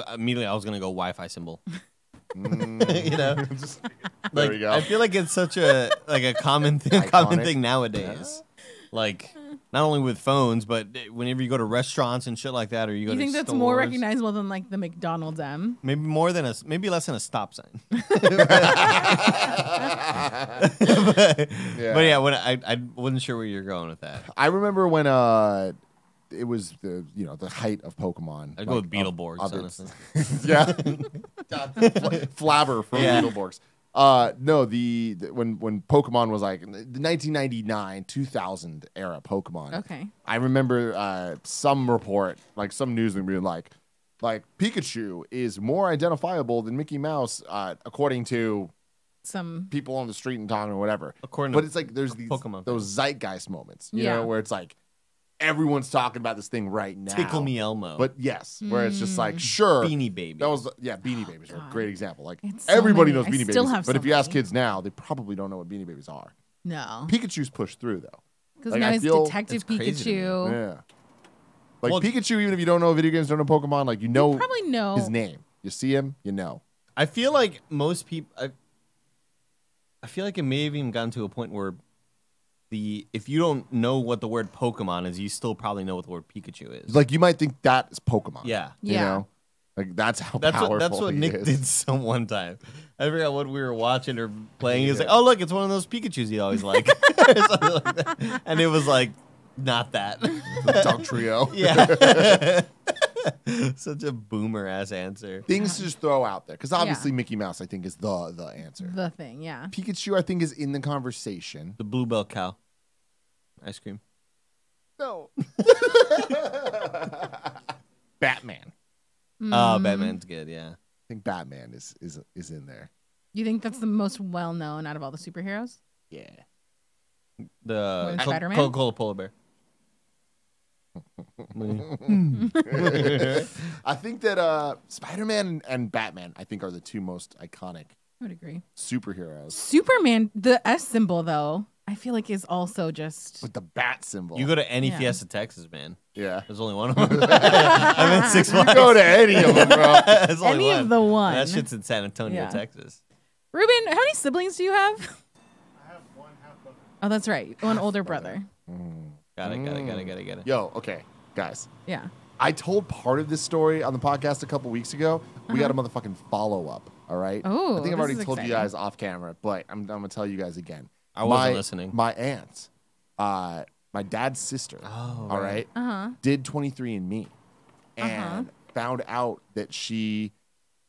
was gonna go Wi-Fi symbol. Mm. You know, Just- like there we go. I feel like it's such a common common Iconic. thing nowadays. Like not only with phones, but whenever you go to restaurants and shit like that, or you go You to think that's more stores. recognizable than like the McDonald's M? Maybe maybe less than a stop sign. But yeah, when I wasn't sure where you're going with that. I remember when it was the height of Pokemon. I'd go with of Beetleborgs, its- honestly. Yeah. Flabber from Yeah. Beetleborgs. No, the when Pokemon was like the 1999 2000 era Pokemon. Okay. I remember some report, like some news being like Pikachu is more identifiable than Mickey Mouse, according to Some people on the street and town or whatever. According But to it's like there's these Pokemon those zeitgeist moments, you Yeah. know, where it's like everyone's talking about this thing right now. Tickle Me Elmo. But yes, where it's just like sure. Beanie Baby. That was Beanie Babies are a God. great example. Like It's so everybody many. knows I Beanie still Babies, have but so if you ask many. kids now, they probably don't know what Beanie Babies are. no, Pikachu's pushed through though. because like, now I it's feel- Detective it's crazy to me. Pikachu. Yeah. Like Well- Pikachu, even if you don't know video games, don't know Pokemon, like you know Probably know his name. You see him, you know. I feel like most people. I feel like it may have even gotten to a point where if you don't know what the word Pokemon is, you still probably know what the word Pikachu is. Like you might think that is Pokemon. yeah. You Yeah. know? Like that's how That's powerful what he Nick is. did some one time. I forgot what we were watching or playing. He was like, "Oh, look, it's one of those Pikachu's you always like," or something like that. And it was like, not that. The Dog Trio. Yeah. Such a boomer ass answer. Things to just throw out there. Because obviously Mickey Mouse, I think, is the answer. the thing. Yeah. Pikachu, I think, is in the conversation. The Bluebell cow. Ice cream. No. Batman. Oh, Batman's good. Yeah. I think Batman is in there. You think that's the most well known out of all the superheroes? Yeah. The than Spider-Man? Coca-Cola polar bear. I think that Spider-Man and Batman, I think, are the two most iconic I would agree. superheroes. Superman, the S symbol though, I feel like is also just With the bat symbol. You go to any Yeah. Fiesta, Texas, man. yeah. There's only one of them. I'm in Six You Flags. go to any of them, bro. There's only any of the one. That shit's in San Antonio, Yeah. Texas. Ruben, how many siblings do you have? I have one half brother. Oh, that's right. One older brother. Got it. Yo, okay, guys. Yeah. I told part of this story on the podcast a couple weeks ago. We got a motherfucking follow up. All right. Oh, I think I've this already is told you exciting. guys off camera, but I'm gonna tell you guys again. I wasn't listening. My aunt, my dad's sister. Oh, all right. Uh-huh. Did 23andMe and found out that she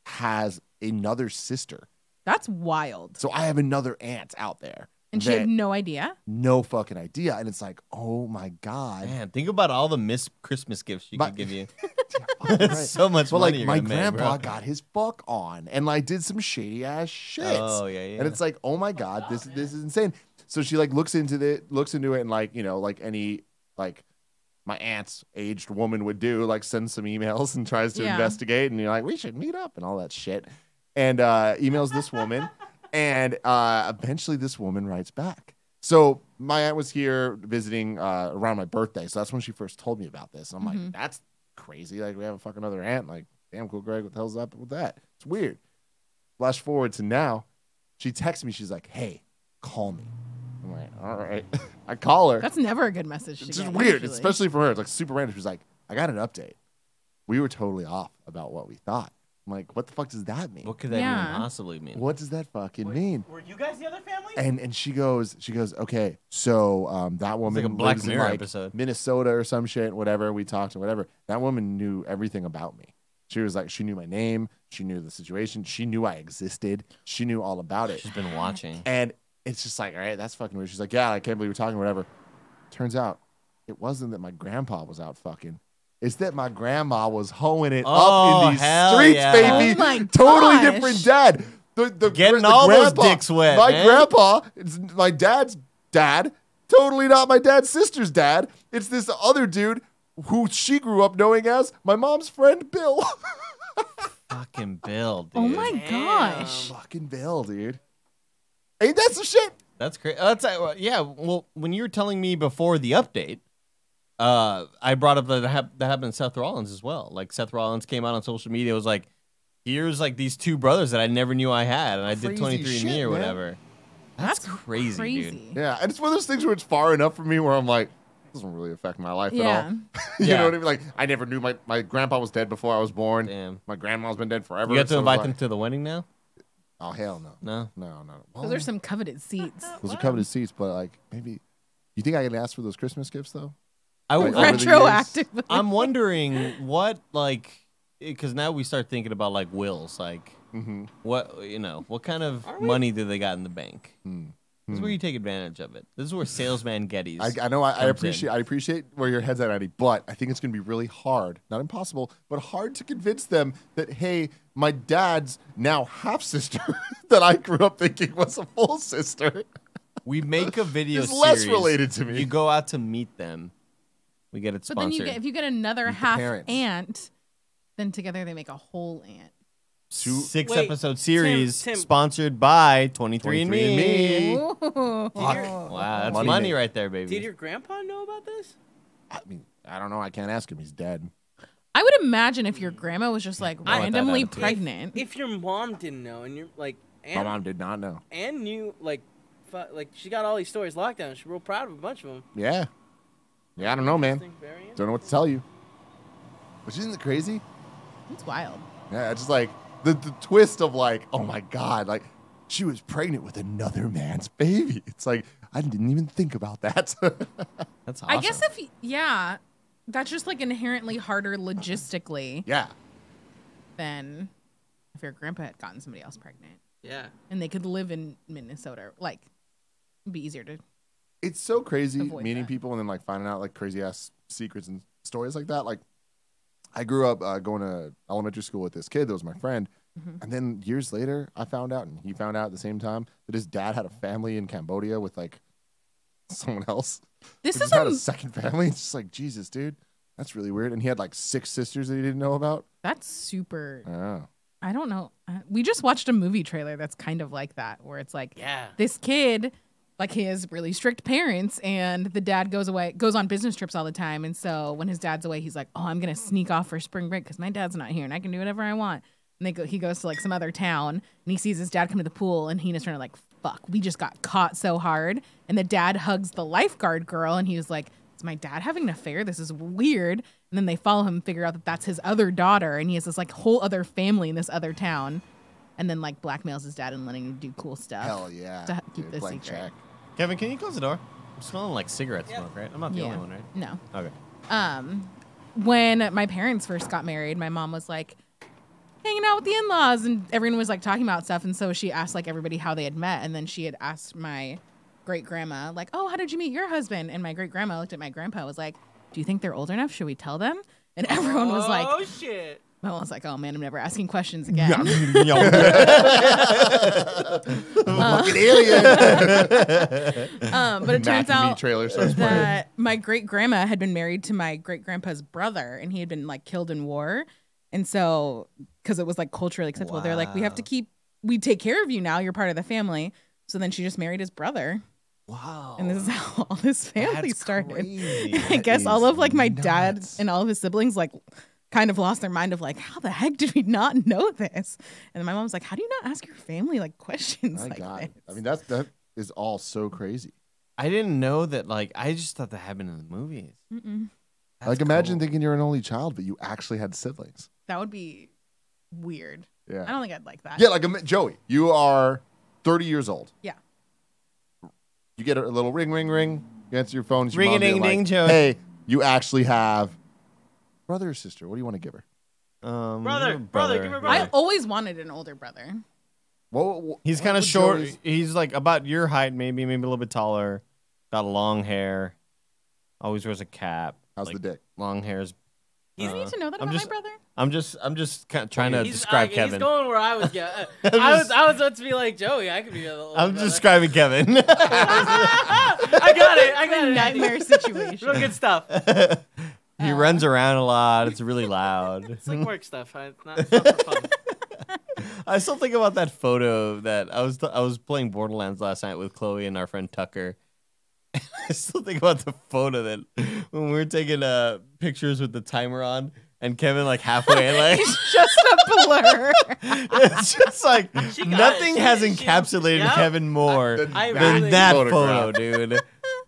has another sister. That's wild. So I have another aunt out there. And she that had no idea. no fucking idea, and it's like, oh my god. Man, think about all the missed Christmas gifts she My- could give you. Right. So much But money like you're my gonna make, grandpa bro. got his fuck on and like did some shady ass shit. Oh, yeah. And it's like, oh my god, this is insane. So she like looks into it and like, you know, like any like my aunt's aged woman would do, like sends some emails and tries to Yeah. investigate, and you're like, we should meet up and all that shit. And emails this woman, and eventually this woman writes back. So my aunt was here visiting around my birthday, so that's when she first told me about this. And I'm like, that's crazy. Like we have a fucking other aunt. Like, damn, cool, Greg. What the hell's up with that? It's weird. Flash forward to now, she texts me. She's like, hey, call me. I'm like, all right. I call her. That's never a good message to It's get. just weird, usually. especially for her. It's like super random. She's like, I got an update. We were totally off about what we thought. I'm like, what the fuck does that mean? What could that Yeah. even possibly mean? What does that fucking mean? Were you guys the other family? And she goes, okay, so that woman like a Black lives Mirror in like episode. Minnesota or some shit, whatever. We talked or whatever. That woman knew everything about me. She was like, she knew my name. She knew the situation. She knew I existed. She knew all about it. She's been watching. And it's just like, all right, that's fucking weird. She's like, yeah, I can't believe we're talking, whatever. Turns out it wasn't that my grandpa was out fucking. It's that my grandma was hoeing it up in these hell streets, yeah. baby. Oh my Totally gosh. different dad. Getting The all those grandpa- dicks wet, My man. grandpa, it's my dad's dad. Totally not my dad's sister's dad. It's this other dude who she grew up knowing as my mom's friend Bill. Fucking Bill, dude. Oh my Damn. gosh. Fucking Bill, dude. Ain't that some shit? That's great. That's yeah. Well, when you were telling me before the update, I brought up that happened to Seth Rollins as well. Like Seth Rollins came out on social media, was like, "Here's like these two brothers that I never knew I had, and I did Crazy 23andMe shit, or man. whatever." That's crazy, dude. Yeah, and it's one of those things where it's far enough from me where I'm like, it doesn't really affect my life Yeah. at all. You Yeah. know what I mean? Like, I never knew my grandpa was dead before I was born. Damn. My grandma's been dead forever. You have to so it's invite like, them to the wedding now? Oh, hell no. No. No. Those are some coveted seats. Those are coveted seats, but like, maybe. You think I can ask for those Christmas gifts, though? I Like, would. over the years? Retroactively. I'm wondering what like, because now we start thinking about like wills, like Mm-hmm. what what kind of money do they got in the bank? Hmm. This is where you take advantage of it. This is where salesman Geddes. I know I comes in. appreciate where your head's at, Eddie, but I think it's going to be really hard, not impossible, but hard to convince them that, hey, my dad's now half sister that I grew up thinking was a full sister We make a video is series. less related to me. You go out to meet them. We get it But sponsored. then if you get another Meet the half parents. aunt, then together they make a whole aunt. Six Wait, episode series Tim. sponsored by 23andMe. 23andMe. Ooh. Wow, that's Money money maker. right there, baby. Did your grandpa know about this? I mean, I don't know. I can't ask him. He's dead. I would imagine if your grandma was just like I want that randomly attitude. pregnant. If your mom didn't know, and you're like, My and, mom did not know. and knew, like she got all these stories locked down. She's real proud of a bunch of them. Yeah. Yeah, I don't know, man. Interesting, very interesting. Don't know what to tell you. But isn't it crazy? It's wild. Yeah, it's just like the twist of like, oh my God, like she was pregnant with another man's baby. It's like, I didn't even think about that. That's awesome. I guess that's just like inherently harder logistically yeah. than if your grandpa had gotten somebody else pregnant Yeah. and they could live in Minnesota. Like, it'd be easier to. It's so crazy Avoid meeting that. people and then like finding out like crazy ass secrets and stories like that. Like, I grew up going to elementary school with this kid that was my friend. And then years later, I found out, and he found out at the same time, that his dad had a family in Cambodia with like someone else. This He is just had a a, second family. It's just like, Jesus, dude. That's really weird. And he had like 6 sisters that he didn't know about. that's super. Oh. I don't know. We just watched a movie trailer that's kind of like that, where it's like Yeah. this kid, like he has really strict parents, and the dad goes on business trips all the time. And so when his dad's away, he's like, "Oh, I'm gonna sneak off for spring break because my dad's not here, and I can do whatever I want." And he goes to like some other town, and he sees his dad come to the pool, and he and his friend are like, "Fuck, we just got caught so hard." And the dad hugs the lifeguard girl, and he was like, "Is my dad having an affair? This is weird." And then they follow him, figure out that that's his other daughter, and he has this like whole other family in this other town, and then like blackmails his dad and letting him do cool stuff. Hell yeah. To keep Dude, this blank secret. check. Kevin, can you close the door? I'm smelling like cigarette smoke, right? I'm not the Yeah. only one, right? No. Okay. When my parents first got married, my mom was like hanging out with the in-laws, and everyone was like talking about stuff, and so she asked like everybody how they had met, and then she had asked my great grandma like, "Oh, how did you meet your husband?" And my great grandma looked at my grandpa, was like, "Do you think they're old enough? Should we tell them?" And everyone was like, "Oh shit!" my mom was like, "Oh man, I'm never asking questions again." Fucking alien. But it turns Mac and Me out trailer starts playing. that my great grandma had been married to my great grandpa's brother, and he had been like killed in war. And so, because it was like culturally acceptable, they're like, we take care of you now. You're part of the family. So then she just married his brother. Wow. And this is how all this family That's started. crazy. I guess all is of like my dad nuts. and all of his siblings like kind of lost their mind of like, how the heck did we not know this? And my mom's like, how do you not ask your family like questions My like God. this? I mean, that is all so crazy. I didn't know that. Like, I just thought that happened in the movies. Mm-mm. That's like, imagine cool. thinking you're an only child, but you actually had siblings. That would be weird. Yeah. I don't think I'd like that. Yeah, like Joey, you are 30 years old. Yeah. You get a little ring, ring, ring. You answer your phone. It's your mom being Ring-a-ding-ding, like, Joey. Hey, you actually have brother or sister. What do you want to give her? Brother, give her brother. I always wanted an older brother. He's kind of short. He's like about your height, maybe a little bit taller. Got long hair. Always wears a cap. How's like, the dick? Long hairs. You need to know that about my brother. I'm just kind of trying to describe Kevin. He's going where I was going. I was about to be like Joey. I could be a little. I'm describing Kevin. I got it. Nightmare situation. Real good stuff. He runs around a lot. It's really loud. It's like work stuff. It's not for fun. I still think about that photo that I was playing Borderlands last night with Chloe and our friend Tucker. I still think about the photo that when we were taking pictures with the timer on and Kevin like halfway like It's just a blur. it's just like She got nothing it. has She- encapsulated yep. Kevin more Than I than really- that photograph. photo, dude.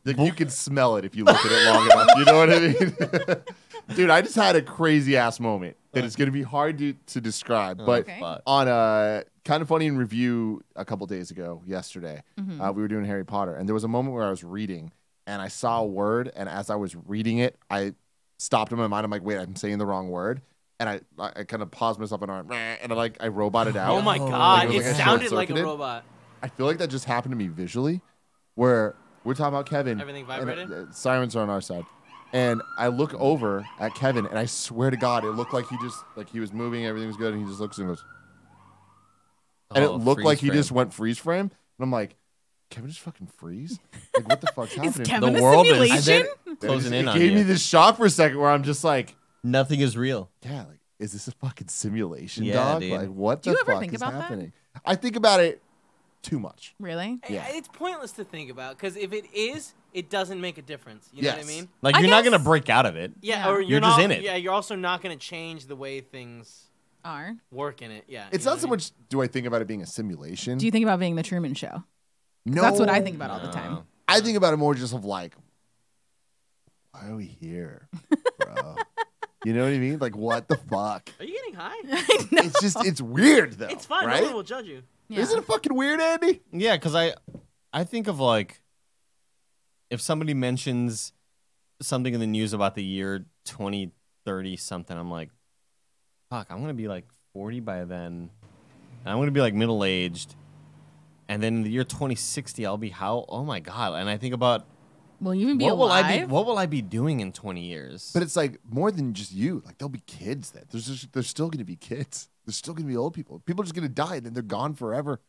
Like, you can smell it if you look at it long enough. You know what I mean? Dude, I just had a crazy ass moment that is going to be hard to describe. But Okay. Fuck. on a Kind of Funny in review a couple days ago, yesterday, we were doing Harry Potter, and there was a moment where I was reading, and I saw a word, and as I was reading it, I stopped in my mind. I'm like, wait, I'm saying the wrong word. And I kind of paused myself and I went, "Meh," and I roboted out. Oh my Oh. god! Like, it It was like a sounded like a short-circuited. robot. I feel like that just happened to me visually, where we're talking about Kevin. Everything and, vibrated? sirens are on our side. And I look over at Kevin, and I swear to God, it looked like he was moving, everything was good, and he just looks and goes. And it Oh, looked like freeze he just frame. went freeze frame. And I'm like, Kevin just fucking freeze? Like, what the fuck's happening? Is Kevin The a world is- simulation? closing it in on gave me you. this shock for a second where I'm just like, Nothing is real. yeah, like, is this a fucking simulation, Yeah, dog? dude. Like, what Do the you ever fuck think is about that? happening? I think about it too much. Really? Yeah. It's pointless to think about because if it is, it doesn't make a difference. You know what I Yes. mean? Like I you're not guess- gonna break out of it. Yeah, Yeah. or You're not, just in it. Yeah, you're also not going to change the way things Are. work in it. Yeah, It's you know not so what I mean? much do I think about it being a simulation. Do you think about being the Truman Show? No, That's what I think about all the time. I think about it more just of like, why are we here, bro? You know what I mean? Like, what the fuck? Are you getting high? I know. It's just, it's weird though. It's fine. right? No one will judge you. Yeah. Isn't it fucking weird, Andy? Yeah, because I think of like if somebody mentions something in the news about the year 2030 something, I'm like, fuck, I'm gonna be like 40 by then. And I'm gonna be like middle aged. And then in the year 2060, I'll be how? Oh my god! And I think about Will you even be what alive? will I be doing in 20 years? But it's like more than just you. Like, there'll be kids that there's still going to be kids. There's still going to be old people. People are just going to die and then they're gone forever.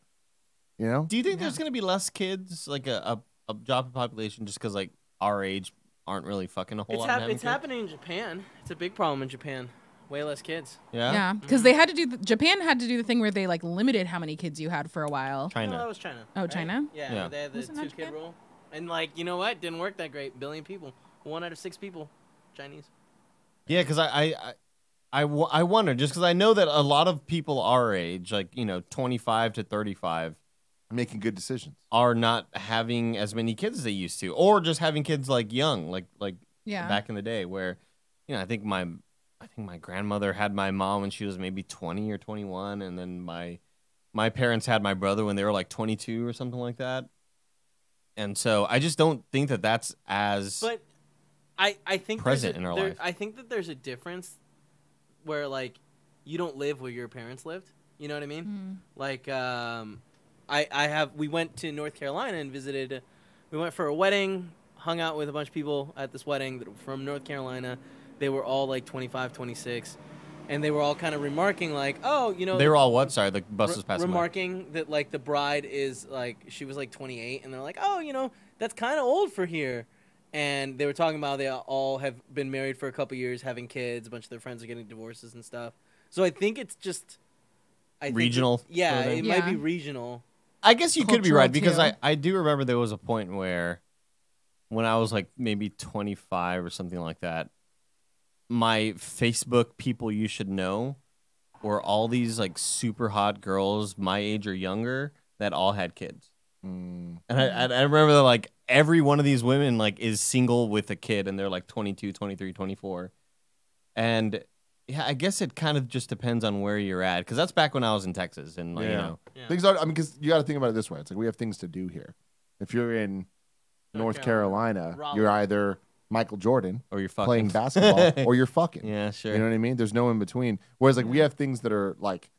You know? do you think there's gonna be less kids, like a drop in population, just because like our age aren't really fucking a whole lot? It's happening in Japan. It's a big problem in Japan. Way less kids. Yeah. Yeah, because they had to do. Japan had to do the thing where they like limited how many kids you had for a while. No, China. that was China. Oh, right? China? Yeah, Yeah. they had the Wasn't that 2-kid Japan? rule. And like, you know what? Didn't work that great. Billion people. 1 out of 6 people. Chinese. Yeah, because I wonder, just because I know that a lot of people our age, like 25 to 35, Making good decisions. are not having as many kids as they used to, or just having kids like young, like Yeah. back in the day, where I think my grandmother had my mom when she was maybe 20 or 21, and then my parents had my brother when they were like 22 or something like that. And so I just don't think that that's as But I think Present there's in our there- life. I think that there's a difference where like you don't live where your parents lived. You know what I mean? Like we went to North Carolina and visited. We went for a wedding, hung out with a bunch of people at this wedding that were from North Carolina. They were all like 25, 26, and they were all kind of remarking like, oh, they were all what? Sorry, the bus was passing by. remarking that like the bride is like she was like 28 and they're like, oh, that's kind of old for here. And they were talking about they all have been married for a couple years, having kids. A bunch of their friends are getting divorces and stuff. So I think it's just Regional yeah, sort of it thing? might be Yeah. regional. I guess you could be Cultural, right, because too. I do remember there was a point where when I was like maybe 25 or something like that, my Facebook people you should know were all these like super hot girls my age or younger that all had kids. Mm. And I remember that like every one of these women like is single with a kid, and they're like 22, 23, 24. And yeah, I guess it kind of just depends on where you're at, because that's back when I was in Texas, and like, Yeah. Yeah. Things are, because you got to think about it this way. It's like we have things to do here. If you're in North Carolina, Raleigh. you're either Michael Jordan or you're fucking playing basketball or you're fucking. Yeah, sure. You know what I mean? There's no in between. Whereas like we have things that are like,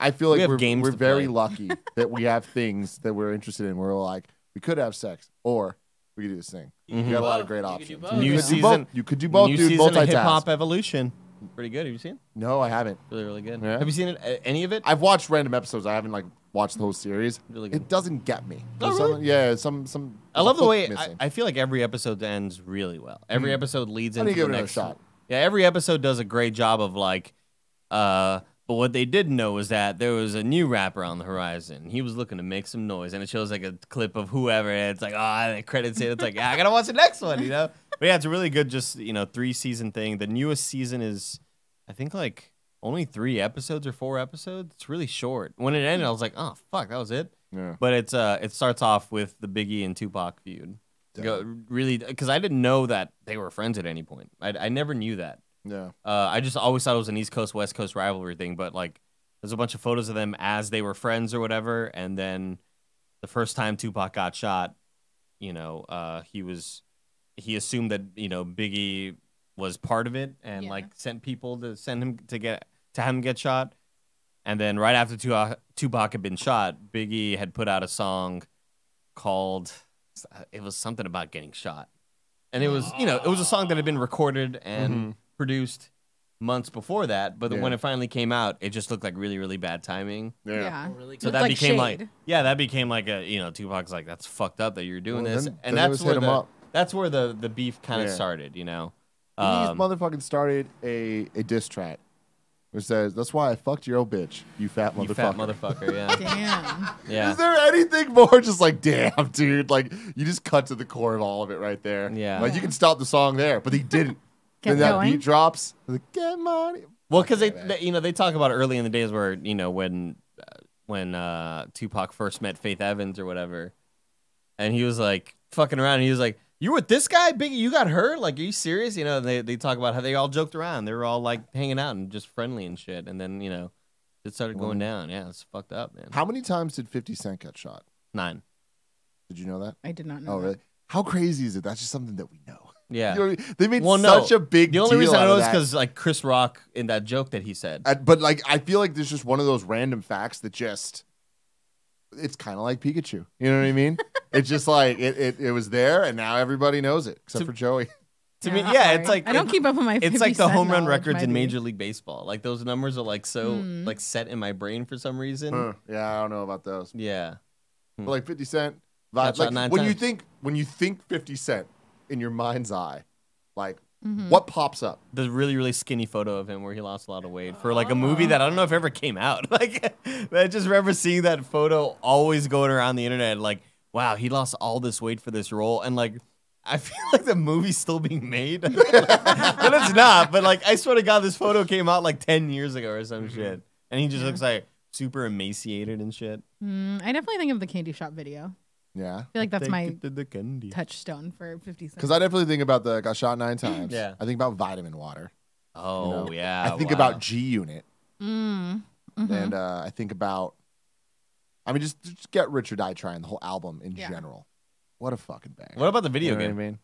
I feel like We have we're games to very play. lucky that we have things that we're interested in. We're like, we could have sex, or we could do this thing. You You could got a do lot of both. great You could options. do You both. could New do season. both. You could do both, New dude. season of Hip Multitask. Hop Evolution. Pretty good. Have you seen it? No, I haven't. Really, really good. Yeah? Have you seen it? Any of it? I've watched random episodes. I haven't like watched the whole series. Really good. It doesn't get me. Oh, There's really? some- yeah, some. I love the hook way missing. I feel like every episode ends really well. Every episode leads I into need to give the it another next shot. Yeah, every episode does a great job of like, but what they didn't know was that there was a new rapper on the horizon. He was looking to make some noise, and it shows like a clip of whoever. And it's like, the credits hit. It's like, I gotta watch the next one, you know. But yeah, it's a really good, just 3-season thing. The newest season is, I think, like only 3 episodes or 4 episodes. It's really short. When it ended, I was like, oh fuck, that was it. Yeah. But it starts off with the Biggie and Tupac feud. Really, because I didn't know that they were friends at any point. I never knew that. Yeah. I just always thought it was an East Coast West Coast rivalry thing. But like, there's a bunch of photos of them as they were friends or whatever. And then the first time Tupac got shot, he assumed that Biggie was part of it and like sent people to send him to have him get shot. And then right after Tupac had been shot, Biggie had put out a song called, it was something about getting shot. And it was, it was a song that had been recorded and produced months before that. But when it finally came out, it just looked like really, really bad timing. Yeah. Oh, really So good. that like became shade. that became like a, Tupac's like, that's fucked up that you're doing Well, this. then- And then it that's was where hit 'em up. that's where the beef kind of Yeah. started, These Um, motherfucking started a diss track, which says, "That's why I fucked your old bitch, you fat motherfucker." you fat motherfucker, yeah. Damn. Yeah. Is there anything more just like, damn, dude? Like, you just cut to the core of all of it right there. Yeah. Like, you can stop the song there, but he didn't. Kept Then that going. beat drops. Like, get money. Well, because Okay, man. they talk about early in the days where when Tupac first met Faith Evans or whatever, and he was like fucking around. And he was like, "You with this guy, Biggie? You got her? Like, are you serious?" And they talk about how they all joked around. They were all like hanging out and just friendly and shit. And then it started going down. Yeah, it's fucked up, man. How many times did 50 Cent get shot? 9. Did you know that? I did not know. Oh, that. really? How crazy is it? That's just something that we know. Yeah. You know what I mean? They made Well, no. such a big The only deal reason I out know of is that. because like Chris Rock in that joke that he said. But like, I feel like there's just one of those random facts that just, it's kind of like Pikachu. You know what I mean? It's just like it was there, and now everybody knows it, except To- for Joey. To me, I'm yeah, sorry. it's like I don't keep up with my. It's 50 like the Cent home run knowledge, records in maybe. Major League Baseball. Like those numbers are like so like set in my brain for some reason. Huh. Yeah, I don't know about those. Yeah. But like 50 Cent, Got shot like 9 when times. you think 50 Cent in your mind's eye, like Mm-hmm. what pops up? The really, really skinny photo of him where he lost a lot of weight for like a movie that I don't know if ever came out. Like I just remember seeing that photo always going around the internet like, wow, he lost all this weight for this role. And like I feel like the movie's still being made. But it's not. But like I swear to God, this photo came out like 10 years ago or some shit. And he just looks like super emaciated and shit. I definitely think of the candy shop video. Yeah, I feel like that's Take my it to the candy. touchstone for 50 Cent. because I definitely think about the got shot 9 times. Yeah. I think about vitamin water. Oh, you know? yeah. I think wow. about G Unit, Mhm. and I think about, I mean, just Get Rich or Die Trying, the whole album in Yeah. general. What a fucking bang! What about the video You know what game? I mean?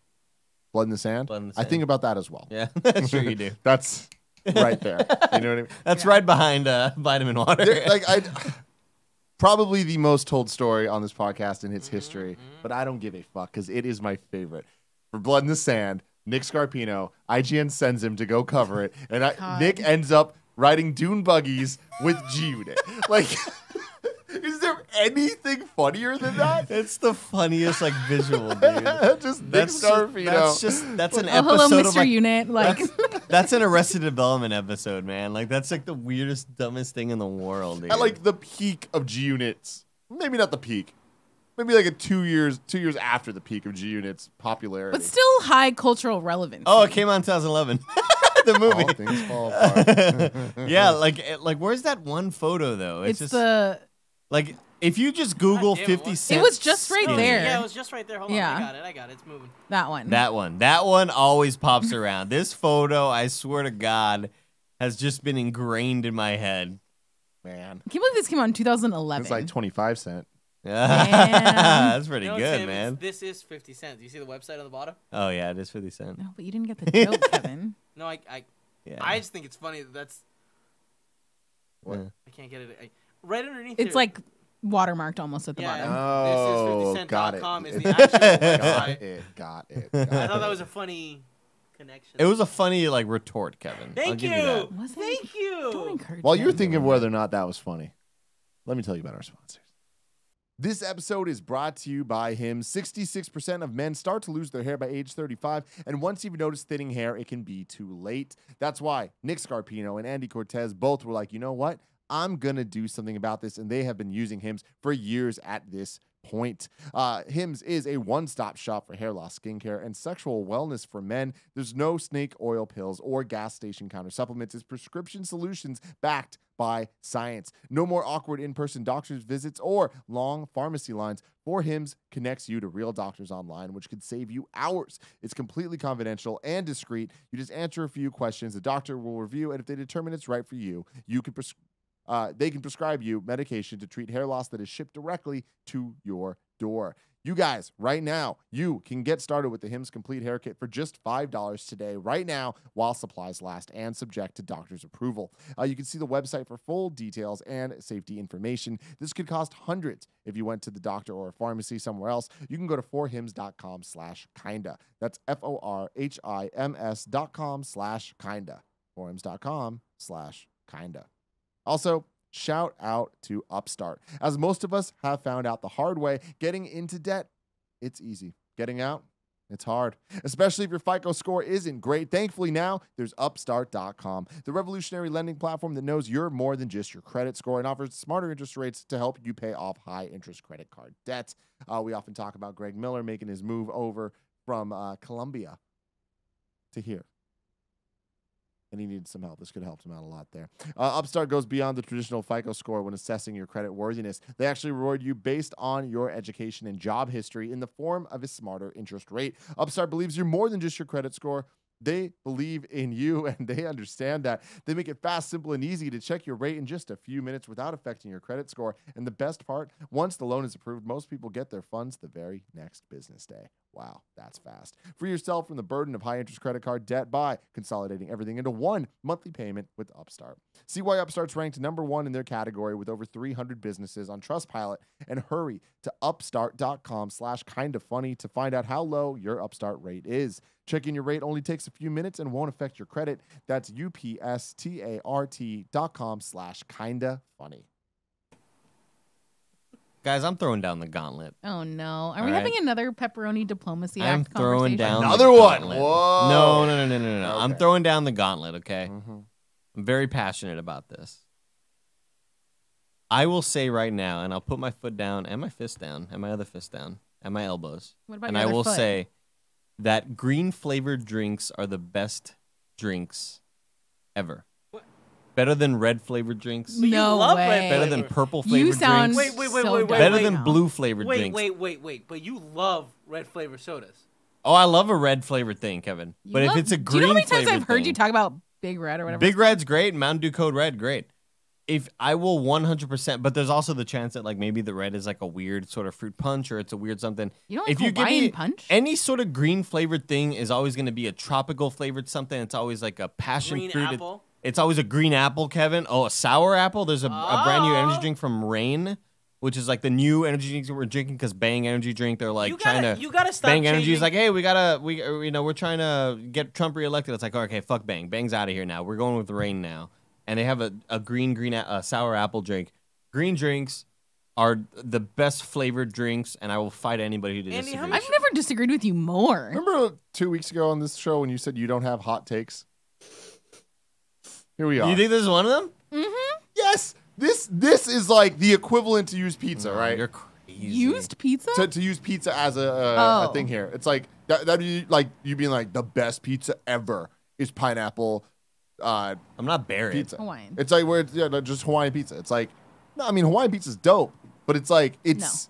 Blood in the Sand. Blood in the I Sand. think about that as well. Yeah, that's true you do. That's right there. You know what I mean? That's right behind vitamin water. Like I, probably the most told story on this podcast in its history, but I don't give a fuck because it is my favorite. For Blood in the Sand, Nick Scarpino, IGN sends him to go cover it, and God. Nick ends up riding dune buggies with G Unit. Like, is there anything funnier than that? It's the funniest like visual, dude. Just Nick That's Scarpino. that's an Oh, hello, episode Mr. of like Unit. Like, that's an Arrested Development episode, man. Like that's like the weirdest, dumbest thing in the world, dude. At like the peak of G Unit's, maybe not the peak, maybe like 2 years after the peak of G Unit's popularity. but still high cultural relevance. oh, it came out in 2011. The movie. All things fall apart. Yeah, like where's that one photo though? it's just the. like if you just Google God damn, 50 what? Cent. It was just right skinny, there. Yeah, it was just right there. Hold Yeah. on. I got it. It's moving. That one. That one always pops around. This photo, I swear to God, has just been ingrained in my head. Man, I can't believe this came out in 2011. it's like 25 cent. That's pretty No, good, Tim, man. This is 50 cents. Do you see the website on the bottom? Oh yeah, it is 50 Cent. No, but you didn't get the joke, Kevin. No, I Yeah. just think it's funny that that's. What? Yeah. I can't get it. right underneath. It's like watermarked almost at the Yeah. bottom. Oh, This is got 50cent.com it. is the actual Got website. it. Got it. I Got thought that it. was a funny connection. It was a funny like retort, Kevin. I'll Thank give you. you that. Was it? Thank Don't you. encourage While him. you're thinking of whether or not that was funny, let me tell you about our sponsors. This episode is brought to you by Hims. 66% of men start to lose their hair by age 35, and once you've noticed thinning hair, it can be too late. That's why Nick Scarpino and Andy Cortez both were like, you know what? I'm going to do something about this, and they have been using Hims for years at this point. Hims is a one-stop shop for hair loss, skincare, and sexual wellness for men. There's no snake oil pills or gas station counter supplements. It's prescription solutions backed by science. No more awkward in-person doctor's visits or long pharmacy lines. 4Hims connects you to real doctors online, which could save you hours. It's completely confidential and discreet. You just answer a few questions. The doctor will review, and if they determine it's right for you, they can prescribe you medication to treat hair loss that is shipped directly to your door. You guys, right now, you can get started with the Hims Complete Hair Kit for just $5 today, right now, while supplies last and subject to doctor's approval. You can see the website for full details and safety information. This could cost hundreds if you went to the doctor or a pharmacy somewhere else. You can go to forhims.com/kinda. That's FORHIMS.com/kinda. Forhims.com/kinda. Also, shout out to Upstart. As most of us have found out the hard way, getting into debt, it's easy. Getting out, it's hard, especially if your FICO score isn't great. Thankfully now, there's Upstart.com, the revolutionary lending platform that knows you're more than just your credit score and offers smarter interest rates to help you pay off high-interest credit card debt. We often talk about Greg Miller making his move over from Colombia to here. And he needed some help. This could have helped him out a lot there. Upstart goes beyond the traditional FICO score when assessing your credit worthiness. They actually reward you based on your education and job history in the form of a smarter interest rate. Upstart believes you're more than just your credit score. They believe in you, and they understand that. They make it fast, simple, and easy to check your rate in just a few minutes without affecting your credit score. And the best part, once the loan is approved, most people get their funds the very next business day. Wow, that's fast. Free yourself from the burden of high-interest credit card debt by consolidating everything into one monthly payment with Upstart. See why Upstart's ranked #1 in their category with over 300 businesses on Trustpilot, and hurry to upstart.com/kindafunny to find out how low your Upstart rate is. Checking your rate only takes a few minutes and won't affect your credit. That's upstart.com/kindafunny. Guys, I'm throwing down the gauntlet. Oh no! Are All we right. having another pepperoni diplomacy I'm act throwing conversation? down Another the one. gauntlet. Whoa. No. I'm Okay. throwing down the gauntlet, okay? Mm-hmm. I'm very passionate about this. I will say right now, and I'll put my foot down and my fist down and my other fist down and my elbows. What about And your I other will foot? say that green flavored drinks are the best drinks ever. What? Better than red flavored drinks. But you No love way. red Better than flavor. purple You flavored sound drinks. Wait, so wait, dumb Better right than now. blue flavored Wait, drinks. wait. But you love red flavor sodas. Oh, I love a red flavored thing, Kevin. You But love- if it's a do green you know how many times flavored I've heard thing, you talk about Big Red or whatever? Big Red's great, Mountain Dew Code Red, great. If I will 100%, but there's also the chance that like maybe the red is like a weird sort of fruit punch or it's a weird something. You don't like if you give Hawaiian me punch? any sort of green flavored thing is always going to be a tropical flavored something. It's always like a passion Green fruit. apple. It's always a green apple, Kevin. Oh, a sour apple. There's a brand new energy Oh. drink from Rain, which is like the new energy drinks that we're drinking because Bang Energy Drink. They're like you trying gotta, to. you gotta stop Bang Energy changing. is like, hey, we're trying to get Trump reelected. It's like, okay, fuck Bang. Bang's out of here now. We're going with Rain now. And they have a green sour apple drink. Green drinks are the best flavored drinks, and I will fight anybody who Andy, how disagrees. much- I've never disagreed with you more. Remember 2 weeks ago on this show when you said you don't have hot takes? Here we are. You think this is one of them? Yes, this is like the equivalent to used pizza, right? You're crazy. Used pizza? To use pizza as a Oh. thing here. It's like that'd be like you being like the best pizza ever is pineapple I'm not buried. pizza. Hawaiian. It's like where it's just Hawaiian pizza. It's like no, I mean Hawaiian pizza's dope, but it's like it's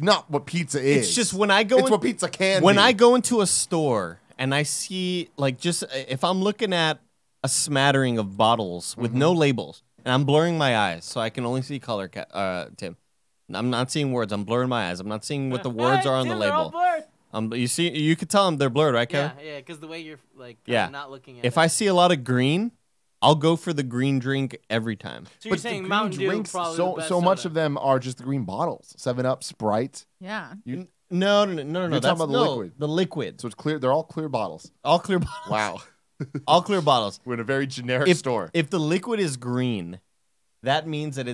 not what pizza is. It's just when I go it's in- what pizza can When be. I go into a store and I see like just if I'm looking at a smattering of bottles with no labels and I'm blurring my eyes so I can only see color, Tim. I'm not seeing words. I'm blurring my eyes. I'm not seeing what the words are on the Dude, they're all label. blurred. You see, you could tell them they're blurred, right, Yeah, Kevin? yeah, because the way you're like Yeah. not looking at If it. I see a lot of green, I'll go for the green drink every time. So you're the saying green Mountain Dew drinks, probably so the best so much soda. of them are just the green bottles. 7-Up, Sprite. Yeah. You, No. You're That's talking about the liquid. The liquid. so it's clear. They're all clear bottles. All clear bottles. Wow. All clear bottles. We're in a very generic If store. if the liquid is green, that means that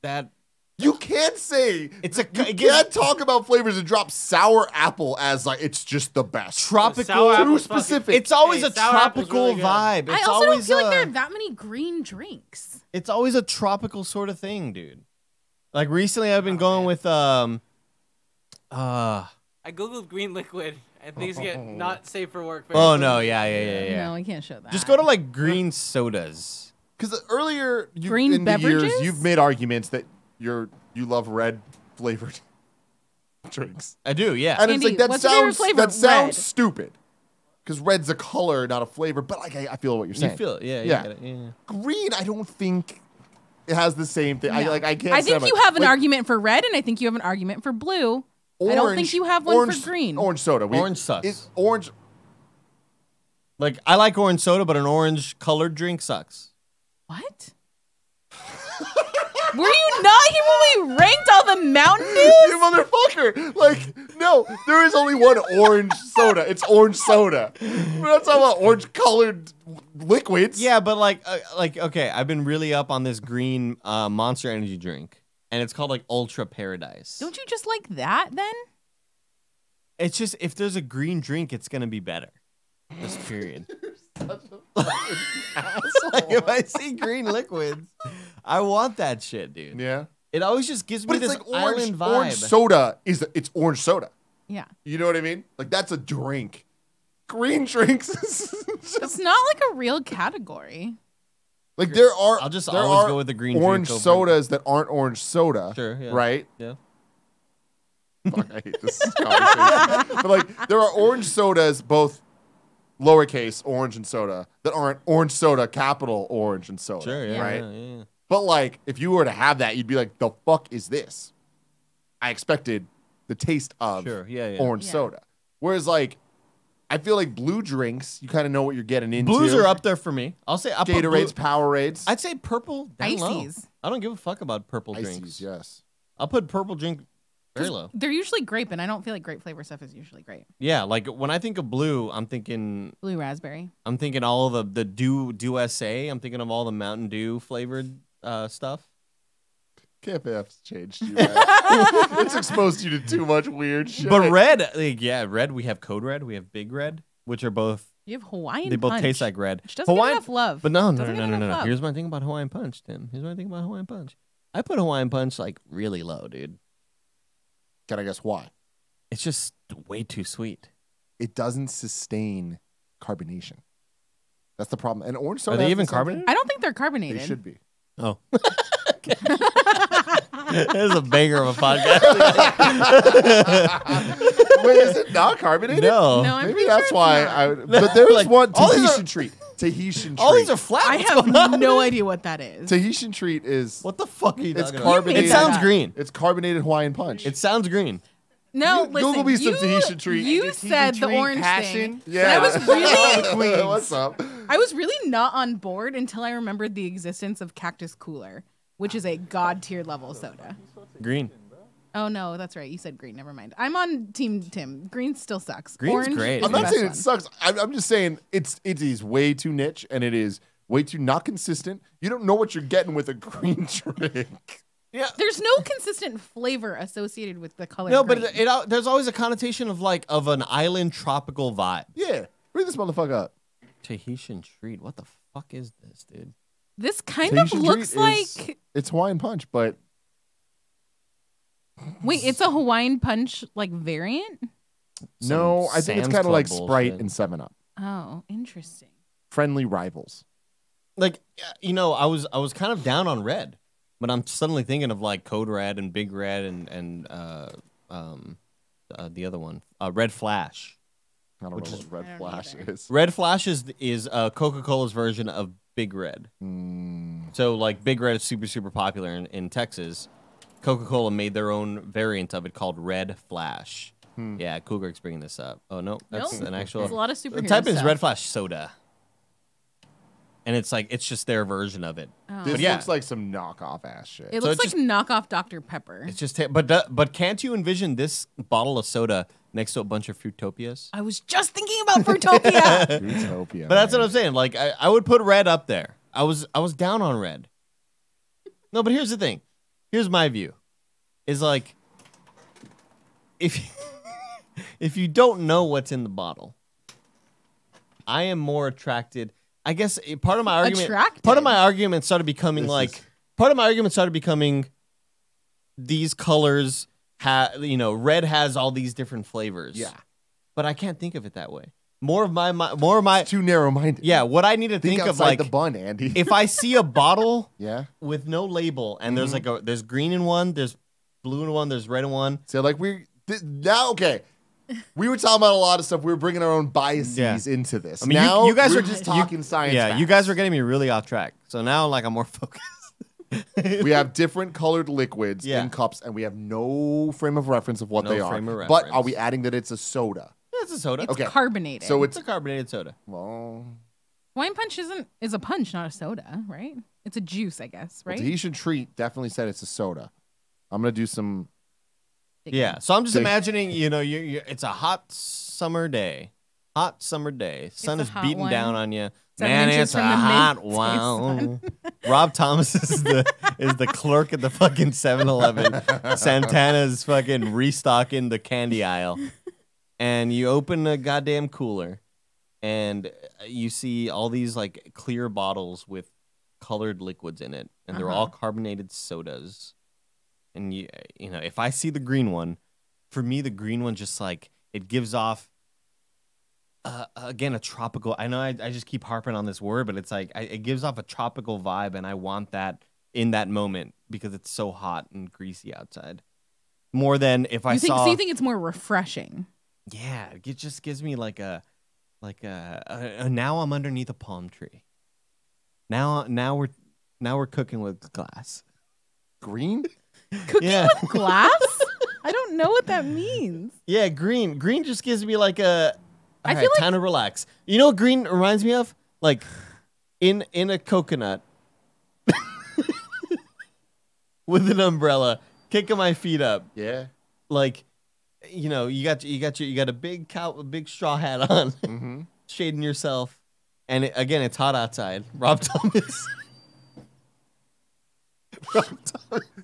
that You can't say It's you a- it gives- can't talk about flavors and drop sour apple as like it's just the best. tropical. Sour Too apple's fucking- specific. It's always Hey, a sour apple's tropical really good. vibe. It's I also don't always feel like a- there are that many green drinks. It's always a tropical sort of thing, dude. Like recently, I've been going with I googled green liquid and things get not safe for work. Oh no, yeah. No, I can't show that. Just go to like green sodas. Because earlier Green in the years, beverages? you've made arguments that you love red flavored drinks, I do, yeah. and Andy, it's like that what's your favorite sounds flavor? that sounds Red. stupid. Because red's a color, not a flavor. But like I feel what you're You saying. feel it, yeah. Yeah. You get it, yeah. Green, I don't think it has the same thing. No. I can't. I say think I'm you like- have an like, argument for red, and I think you have an argument for blue. I don't think you have one orange, for green. Orange soda. Orange sucks. Orange. Like I like orange soda, but an orange colored drink sucks. What? Were you not here when we ranked all the Mountain Dews? You motherfucker! Like, no, there is only one orange soda. It's orange soda. We're not talking about orange colored liquids. Yeah, but like okay, I've been really up on this green Monster Energy drink, and it's called like Ultra Paradise. Don't you just like that then? It's just if there's a green drink, it's gonna be better. This period. Like if I see green liquids, I want that shit, dude. Yeah. It always just gives But me it's this like orange, island vibe. orange soda it's orange soda. Yeah. You know what I mean? Like that's a drink. Green drinks is It's just not like a real category. like there are I'll just there always are go with the green drink orange over- sodas that aren't orange soda. Sure, yeah. Right? Yeah. Fuck, I hate this conversation. But like there are orange sodas, both lowercase orange and soda, that aren't orange soda, capital orange and soda. Sure, yeah. Right? Yeah. But like, if you were to have that, you'd be like, "The fuck is this?" I expected the taste of Sure, yeah. orange Yeah. soda. Whereas, like, I feel like blue drinks, you kind of know what you're getting into. Blues are up there for me. I'll say I put Gatorades, blue- Powerades, I'd say purple down low. Ices. I don't give a fuck about purple Ices, drinks. yes. I'll put purple drink very low. They're usually grape, and I don't feel like grape flavor stuff is usually great. Yeah, like when I think of blue, I'm thinking Blue raspberry. all of the Dew SA. I'm thinking of all the Mountain Dew flavored stuff. KFF's changed you. Man. It's exposed you to too much weird shit. But red, like, yeah, red. We have Code Red. We have Big Red, which are both You have Hawaiian they both Punch, taste like red. which doesn't get enough love. But no. Doesn't get enough love. Here's my thing about Hawaiian Punch, Tim. Here's my thing about Hawaiian Punch. I put Hawaiian Punch like really low, dude. Can I guess why? It's just way too sweet. It doesn't sustain carbonation. That's the problem. And orange soda. Are they has even the same carbonated? I don't think they're thing. carbonated. They should be. Oh. That is a banger of a podcast. Wait, is it not carbonated? No. No, I'm Maybe pretty that's sure why it's not. I would. But there's Like, one all these Tahitian are- treat. Tahitian treat. All these are flat. I What's have going on? no idea what that is. Tahitian treat is What the fuck are you It's talking about? carbonated. It sounds Yeah. green. it's carbonated Hawaiian punch. It sounds green. No, You- listen. Google me some you, Tahitian treat. You Tahitian said the treat, orange passion. thing. yeah. But I was really, Queens. What's up? I was really not on board until I remembered the existence of Cactus Cooler, which is a god tier level soda. Green. Oh no, that's right. You said green. Never mind. I'm on Team Tim. Green still sucks. Green's Orange great. is I'm the not best saying one. it sucks. I'm just saying it is way too niche and it is way too not consistent. You don't know what you're getting with a green drink. Yeah. There's no consistent flavor associated with the color. No, green. but there's always a connotation of like of an island tropical vibe. Yeah. Read this motherfucker up. Tahitian treat. What the fuck is this, dude? this kind Tahitian of looks treat is- like. It's Hawaiian punch, but Wait, it's a Hawaiian Punch like variant. no, I think it's Sam's kind of Club like bullshit. Sprite and 7-Up. Oh, interesting. Friendly rivals. Like, you know, I was kind of down on red, but I'm suddenly thinking of like Code Red and Big Red and the other one, Red Flash. I don't know what I Red don't Flash either. is. Red Flash is Coca-Cola's version of Big Red. So like Big Red is super super popular in Texas. Coca-Cola made their own variant of it called Red Flash. Yeah, Cool Greg's bringing this up. Oh no, that's Nope. an actual. There's a lot of superhero Type in stuff. Red Flash soda. and it's like it's just their version of it. Oh. This But yeah. looks like some knockoff ass shit. It So looks it's like knockoff Dr. Pepper. It's just but can't you envision this bottle of soda next to a bunch of Fruitopias? I was just thinking about Fruitopia. Utopia. But that's what man. I'm saying. Like I would put red up there. I was down on red. No, but here's the thing. Here's my view. Is like if if you don't know what's in the bottle, I am more attracted. I guess part of my argument Attracted? part of my argument started becoming This like is- part of my argument started becoming these colors red has all these different flavors. Yeah. But I can't think of it that way. More of my Too narrow-minded. yeah, what I need to Think think of outside like the bun, Andy. if I see a bottle yeah. with no label and there's like there's green in one, there's blue in one, there's red in one. So like now, okay. We were talking about a lot of stuff. We were bringing our own biases Yeah. into this. I mean, now you guys we're are just talking science. Yeah, you facts. guys were getting me really off track. So now like I'm more focused. We have different colored liquids Yeah. in cups, and we have no frame of reference of what No they are. frame of But are reference. we adding that it's a soda? It's a soda. It's Okay. carbonated. So It's a carbonated soda. Well, Wine punch is a punch, not a soda, right? It's a juice, I guess, right? Tahitian Treat definitely said it's a soda. I'm gonna do some. Yeah. So I'm just Dig- imagining, you it's a hot summer day. Hot summer day. Sun a is hot beating one. down on you. 7 Man, inches it's a from the hot midday one. Rob Thomas is the clerk at the fucking 7-Eleven. Santana's fucking restocking the candy aisle. And you open a goddamn cooler and you see all these like clear bottles with colored liquids in it, and they're all carbonated sodas. And you know, if I see the green one, for me the green one just like it gives off again a tropical. I know I just keep harping on this word, but it's like it gives off a tropical vibe, and I want that in that moment because it's so hot and greasy outside. More than if I saw. So you think it's more refreshing? Yeah, it just gives me like a now I'm underneath a palm tree. Now we're cooking with glass. Green? Cooking Yeah. with glass? I don't know what that means. Yeah, green. Green just gives me like a. I All feel right, like- time to relax. You know what green reminds me of? Like, in a coconut, with an umbrella, kicking my feet up. Yeah. Like, you know, you got a big straw hat on, Mm-hmm. shading yourself, and again, it's hot outside. Rob Thomas.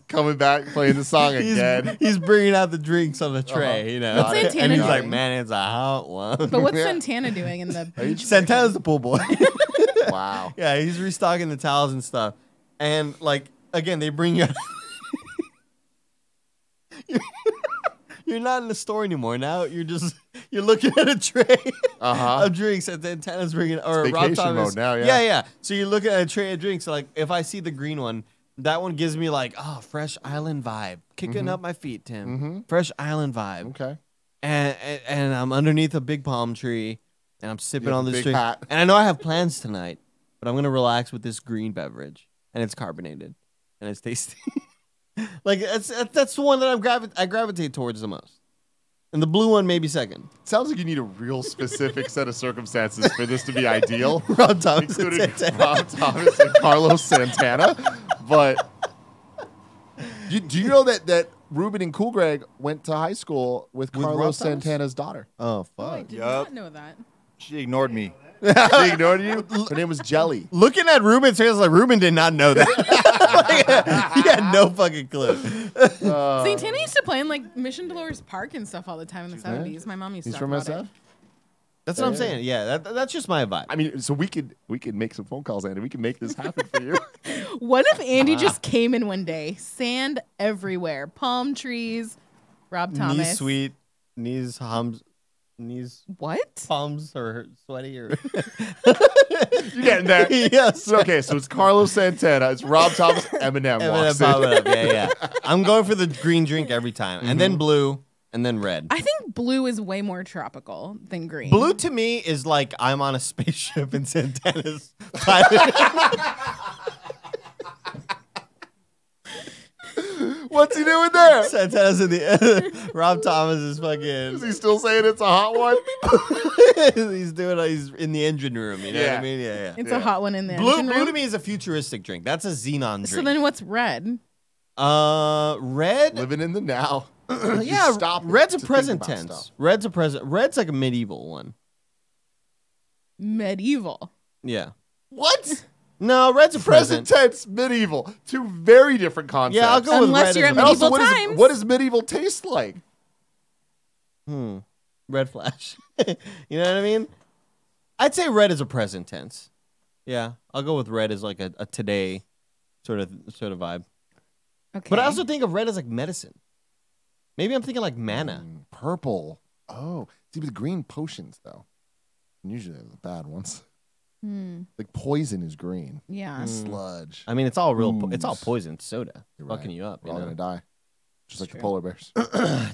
Coming back, playing the song again. He's bringing out the drinks on the tray, you know. What's Santana and he's like, doing? man, it's a hot one. But what's Yeah. Santana doing in the beach? Santana's the pool boy. Wow. Yeah, he's restocking the towels and stuff. And like again, they bring you. You're not in the store anymore. Now you're looking at a tray Uh-huh. of drinks that Santana's bringing, or It's Rob vacation Thomas. mode now, yeah. Yeah. So you're looking at a tray of drinks. Like if I see the green one, that one gives me like, oh, fresh island vibe, kicking up my feet, Tim. Mhm. Fresh island vibe. Okay. And I'm underneath a big palm tree, and I'm sipping You have on a this big drink. hat. And I know I have plans tonight, but I'm gonna relax with this green beverage, and it's carbonated, and it's tasty. Like that's the one that I gravitate towards the most, and the blue one maybe second. Sounds like you need a real specific set of circumstances for this to be ideal. Rob Thomas and Including Santana. Rob Thomas and Carlos Santana. But do you know that Ruben and Cool Greg went to high school with With Rob Carlos Thomas? Santana's daughter? Oh Oh, I fuck! did Yup. not know that. She ignored me. She ignored you? Her name was Jelly. Looking at Ruben's face, like Ruben did not know that. He had no fucking clue. Santana used to play in like Mission Dolores Park and stuff all the time in the 70s. My mom used to He's talk from about SF? it. That's what I'm Yeah. saying. Yeah, that's just my vibe. I mean, so we could make some phone calls, Andy. We can make this happen for you. What if Andy just came in one day? Sand everywhere, palm trees. Rob Thomas. Knees sweet, knees hums, knees What? palms are sweaty or You're getting there. yes. So, okay, so it's Carlos Santana. It's Rob Thomas. Eminem walks in. Pop it up. Yeah. I'm going for the green drink every time, and then blue, and then red. I think blue is way more tropical than green. Blue to me is like I'm on a spaceship in Santana's pilot. What What's he doing there? Santana's in the Rob Thomas is Is fucking. he still saying it's a hot one? He's in the engine room. You know what Yeah. I mean? Yeah. It's a hot one in there. Blue to me is a futuristic drink. That's a xenon drink. So then what's red? Red. Living in the now. Yeah, stop red's a to think present about tense. stuff. Red's a present. Red's like a medieval one. Medieval. Yeah. What? No, red's a Present present. tense, medieval. Two very different concepts. Yeah, I'll go with Unless red. you're as at a- And also, medieval what, times. what does medieval taste like? Red flash. You know what I mean? I'd say red is a present tense. Yeah, I'll go with red as like a today sort of vibe. Okay. But I also think of red as like medicine. Maybe I'm thinking like mana. Purple. Oh. See, with green potions, though. And usually they're the bad ones. Like poison is green. Yeah. Sludge. I mean, it's all real. It's all Ooze. poison soda, You're fucking right. you up. We're You all know? going to die. Just like true. the polar bears,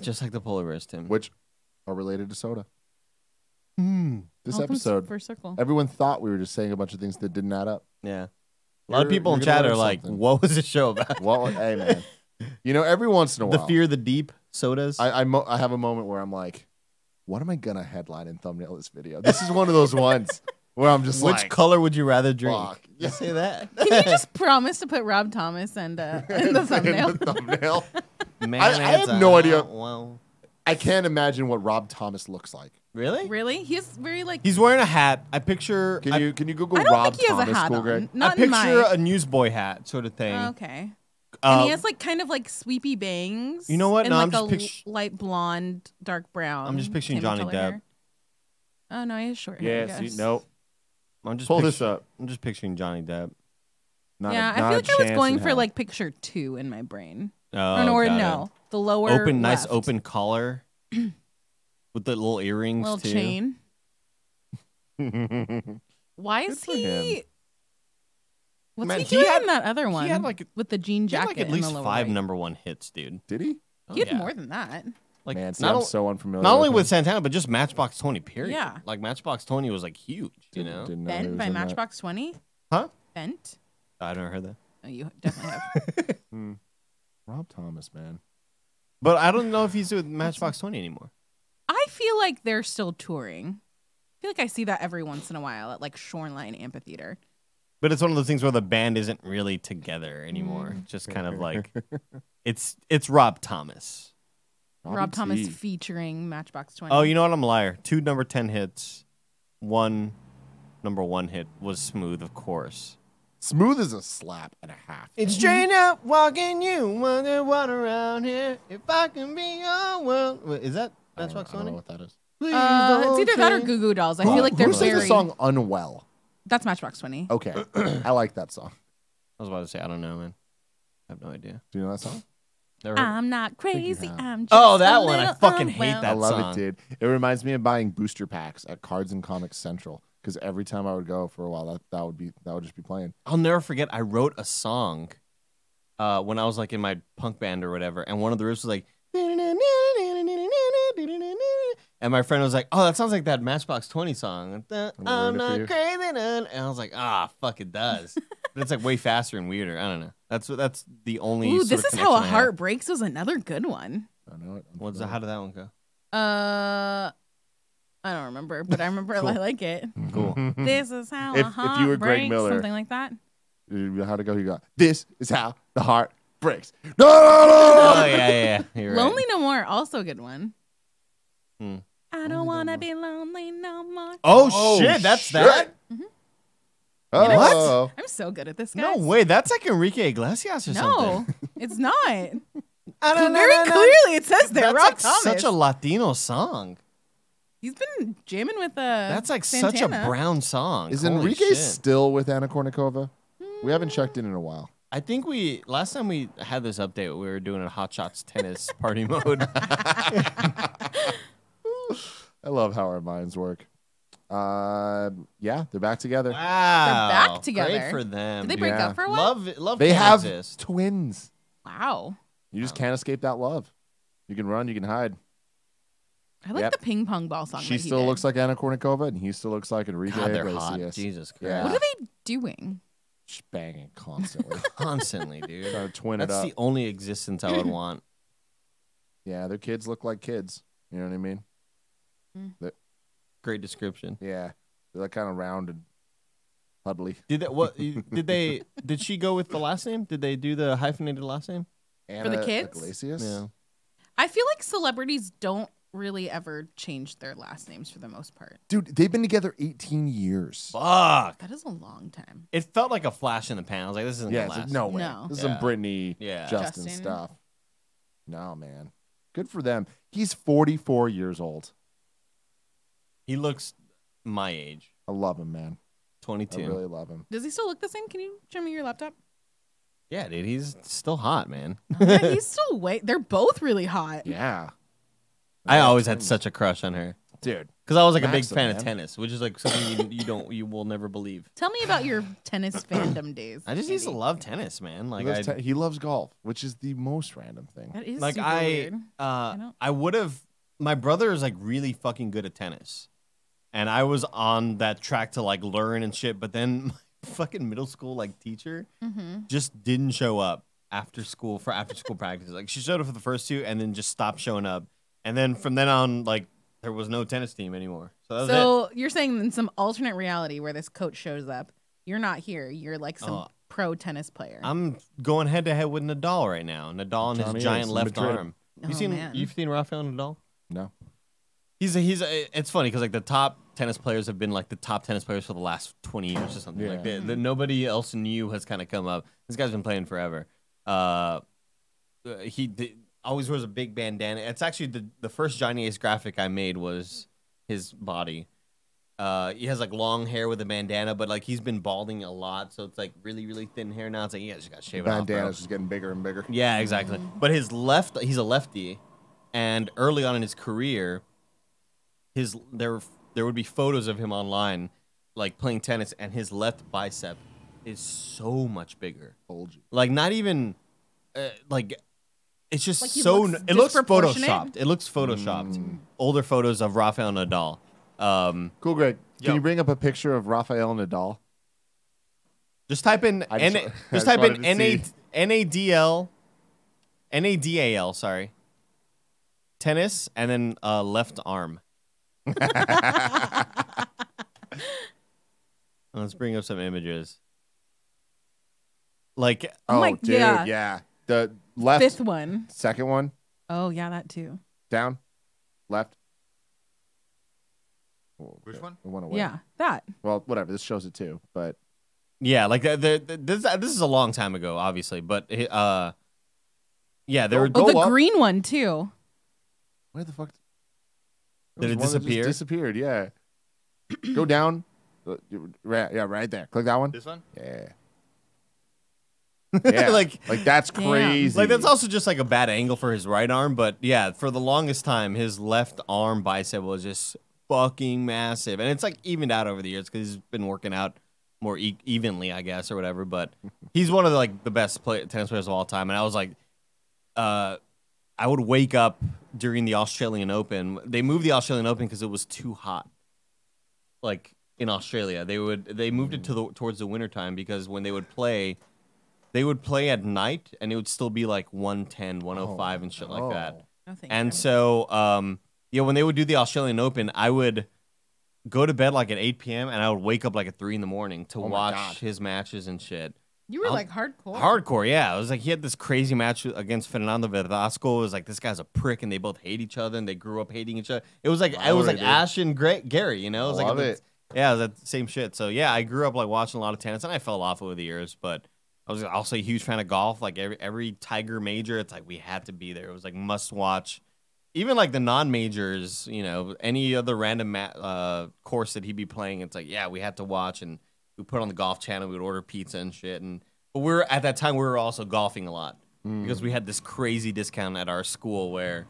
Just like the polar bears, Tim. which are related to soda. This All comes episode, full circle. everyone thought we were just saying a bunch of things that didn't add up. Yeah. A lot of You're- people in you're gonna chat are learn like, something. "What was the show about?" Well, hey, man. You know, every once in a The while, Fear the Deep sodas. I have a moment where I'm like, what am I going to headline and thumbnail this video? This is one of those ones where I'm just Which like, color would you rather drink? fuck. You say that. Can you just promise to put Rob Thomas and in the thumbnail? In the thumbnail. Man, I have it's no a idea. hot one. I can't imagine what Rob Thomas looks like. Really? Really? He's very like. He's wearing a hat. I picture. Can you Google I don't Rob think he has Thomas, a hat Cool on. Greg? Not I in picture my. a newsboy hat sort of thing. Okay. And Uh, he has like kind of like sweepy bangs. You know what? And No, like I'm just a pictu- light blonde, dark brown. I'm just picturing salmon Johnny color Depp. hair. Oh no, he has short hair. I Yeah, see, guess. no. I'm just Pull pictu- this up. I'm just picturing Johnny Depp. Not Yeah, a, I not feel a like I was chance going in for hell. like picture 2 in my brain. Oh, or got no, the lower it. Open, nice left. open collar with the little earrings little too. chain. Why is for he? him. What's Man, he he doing had- in that other one? had, like, with the jean He had, jacket. like at in least the lower 5 right. #1 hits, dude. Did he? Oh, He had yeah. more than that. Like Man, see, not, I'm o- so unfamiliar. not only him. with Santana, but just Matchbox 20. Period. Yeah. Like Matchbox 20 was like huge. You know. Didn't know he Bent was by in that. Matchbox 20. Huh? Bent. I never heard that. Oh, you definitely have. Rob Thomas, man. But I don't know if he's with Matchbox 20 anymore. I feel like they're still touring. I feel like I see that every once in a while at like Shoreline Amphitheater. But it's one of those things where the band isn't really together anymore. It's just kind of like it's Rob Thomas. Rob T. Thomas featuring Matchbox 20. Oh, you know what? I'm a liar. 2 #10 hits. 1 #1 hit was Smooth, of course. Smooth is a slap and a half. It's straight up walking you wonder what around here if I can be your world. Wait, is that I don't Matchbox know 20? what that is. Please it's don't either that or change. Goo Goo Dolls. I feel like they're Who sings very. the song Unwell? That's Matchbox 20. Okay. I like that song. I was about to say I don't know, man. I have no idea. Do you know that song? Never heard. I'm not crazy. have. I'm just Oh, that a one. I little fucking hate unwell. that I love song. it, dude. It reminds me of buying booster packs at Cards and Comics Central because every time I would go for a while, that would just be playing. I'll never forget. I wrote a song when I was like in my punk band or whatever, and one of the riffs was like, and my friend was like, "Oh, that sounds like that Matchbox 20 song." I'm ruined it for you. not crazy, and I was like, "Ah, fuck, it does." But it's like way faster and weirder. I don't know. That's the only. Ooh, sort This of Is How a connection I have. Heart Breaks was another good one. I know it. What's how did that one go? I don't remember, but I remember I like it. Cool. This is how If- a if heart you were Greg breaks, Miller- something like that. How'd it go? You got this is how the heart breaks. No! Oh yeah. You're right. Lonely No More, also a good one. Hmm. I don't wanna be lonely no more. Oh, shit, that's shit. that. Oh, I'm so good at this, No guys. way, that's like Enrique Iglesias or No, something. it's not. I Very clearly, it says there. That's Rob like Thomas. such a Latino song. He's been jamming with That's like Santana. such a brown song. Is Holy Enrique shit. still with Anna Kournikova? We haven't checked in a while. I think last time we had this update, we were doing a Hot Shots tennis party mode. I love how our minds work. Yeah, they're back together. Wow, back together. Great for them. Did they dude. break Yeah. up for a while? Love. They can't have exist. twins. Wow. You just can't escape that love. You can run, you can hide. I like Yep. the ping pong ball song. She that he still did. looks like Anna Kournikova, and he still looks like Enrique God, they're hot. Iglesias. Jesus Christ. Yeah. What are they doing? Just banging constantly. Constantly, dude. Trying to twin That's it up. the only existence I would want. Yeah, their kids look like kids. You know what I mean? Great description. Yeah, they're like kind of round and huddly. Did she go with the last name? Did they do the hyphenated last name? Anna the kids? Iglesias? Yeah. I feel like celebrities don't really ever change their last names for the most part. Dude, they've been together 18 years. Fuck. That is a long time. It felt like a flash in the pan. I was like, this isn't Yeah, gonna it's like, last. no way. No. This is Yeah. some Britney, Yeah. Justin Justin. stuff. No, man. Good for them. He's 44 years old. He looks my age, I love him, man. 22. I really love him. Does he still look the same? Can you show me your laptop? Yeah, dude, he's still hot, man. Yeah, he's still they're both really hot. Yeah. I always had such a crush on her Dude. because I was like a big Maxim, fan man. of tennis, which is like something you will never believe. Tell me about your tennis fandom days. I just used to Andy. love tennis, man. Like He loves golf, which is the most random thing. That is like super I weird. don't- I would have. My brother is like really fucking good at tennis, and I was on that track to like learn and shit. But then my fucking middle school like teacher just didn't show up after school for after school practice. Like she showed up for the first two, and then just stopped showing up. And then from then on, like there was no tennis team anymore. So that was it. So you're saying in some alternate reality where this coach shows up, you're not here. You're like some Oh. pro tennis player. I'm going head to head with Nadal right now. Nadal and Johnny his giant Ace in left Madrid. arm. Oh, man. You've seen Rafael Nadal? No. It's funny because like the top tennis players have been like the top tennis players for the last 20 years or something. Like Yeah. nobody else new has kind of come up. This guy's been playing forever. Always wears a big bandana. It's actually the first Johnny Ace graphic I made was his body. He has like long hair with a bandana, but like he's been balding a lot, so it's like really really thin hair now. It's like you guys just got to shave it off, bro. Bandana's just getting bigger and bigger. Yeah, exactly. But he's a lefty, and early on in his career, there would be photos of him online, like playing tennis, and his left bicep is so much bigger. Bulgy. Like not even, like, it's just Like he so. looks It looks disproportionate? photoshopped. It looks photoshopped. Older photos of Rafael Nadal. Cool, Greg. Can Yo. you bring up a picture of Rafael Nadal? Just type in I just- I just just type in wanted to see. NADAL, sorry. Tennis and then left arm. Let's bring up some images. Like Oh my- dude, yeah. yeah. The left Fifth one. second one Oh yeah, that too. down, left. Which one? It went away. Yeah, that. Well, whatever. This shows it too, but yeah, like this is a long time ago, obviously, but yeah, there were Oh, Go the up. green one too. where the fuck Did There it was one that just disappear? disappeared. Yeah. Go down. Right there. Click that one. This one? Yeah. Yeah. Like that's Damn. crazy. Like that's also just like a bad angle for his right arm, but yeah, for the longest time, his left arm bicep was just fucking massive, and it's like evened out over the years because he's been working out more evenly, I guess, or whatever. But he's one of the best tennis players of all time, and I was like, I would wake up during the Australian Open. They moved the Australian Open because it was too hot. Like in Australia, they moved it to towards the wintertime because when they would play at night and it would still be like 110, 105 and shit like that. No, thank And you. so, when they would do the Australian Open, I would go to bed like at 8 p.m. and I would wake up like at 3 in the morning to my watch God. his matches and shit. You were like hardcore. Hardcore, yeah. It was like he had this crazy match against Fernando Verdasco. It was like this guy's a prick, and they both hate each other, and they grew up hating each other. It was like Rivalry, dude. Ash and Gary, you know. It was Love like it. Yeah, it was that same shit. So yeah, I grew up like watching a lot of tennis, and I fell off over the years, but I was also a huge fan of golf. Like every Tiger major, it's like we had to be there. It was like must watch. Even like the non-majors, you know, any other random course that he'd be playing, it's like, yeah, we had to watch, and we put on the golf channel. We would order pizza and shit, but at that time we were also golfing a lot because we had this crazy discount at our school where,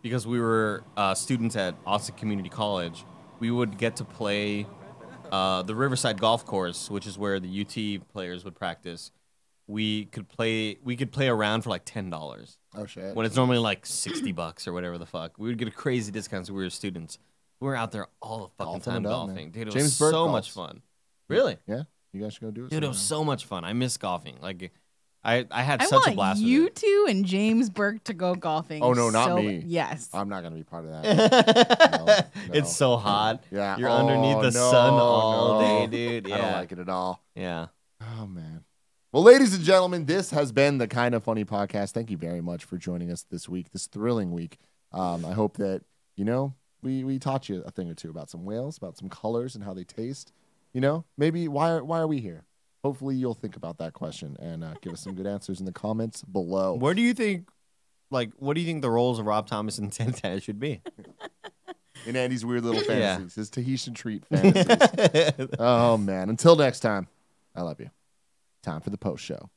because we were students at Austin Community College, we would get to play the Riverside Golf Course, which is where the UT players would practice. We could play around for like $10 Oh shit. when it's normally like $60 or whatever the fuck. We would get a crazy discount, so we were students. We were out there all the fucking Golfing time it up, golfing, man. dude. It James was Burke so golfs. much fun. Really? Yeah. You guys should go do it. Dude, it was sometime. so much fun. I miss golfing. Like, I had I such a want blast you with it. two and James Burke to go golfing. Oh, no, not so- me. Yes. I'm not gonna be part of that. No. It's so hot. Yeah. You're Oh, underneath the no, sun all no. day, dude. Yeah. I don't like it at all. Yeah. Oh man. Well, ladies and gentlemen, this has been the Kind of Funny podcast. Thank you very much for joining us this week, this thrilling week. I hope that we taught you a thing or two about some whales, about some colors and how they taste. Maybe why are we here? Hopefully, you'll think about that question and give us some good answers in the comments below. Where do you think, what do you think the roles of Rob Thomas and Tantaz should be? In Andy's weird little Yeah. fantasies, his Tahitian treat fantasies. Oh man! Until next time, I love you. Time for the post show.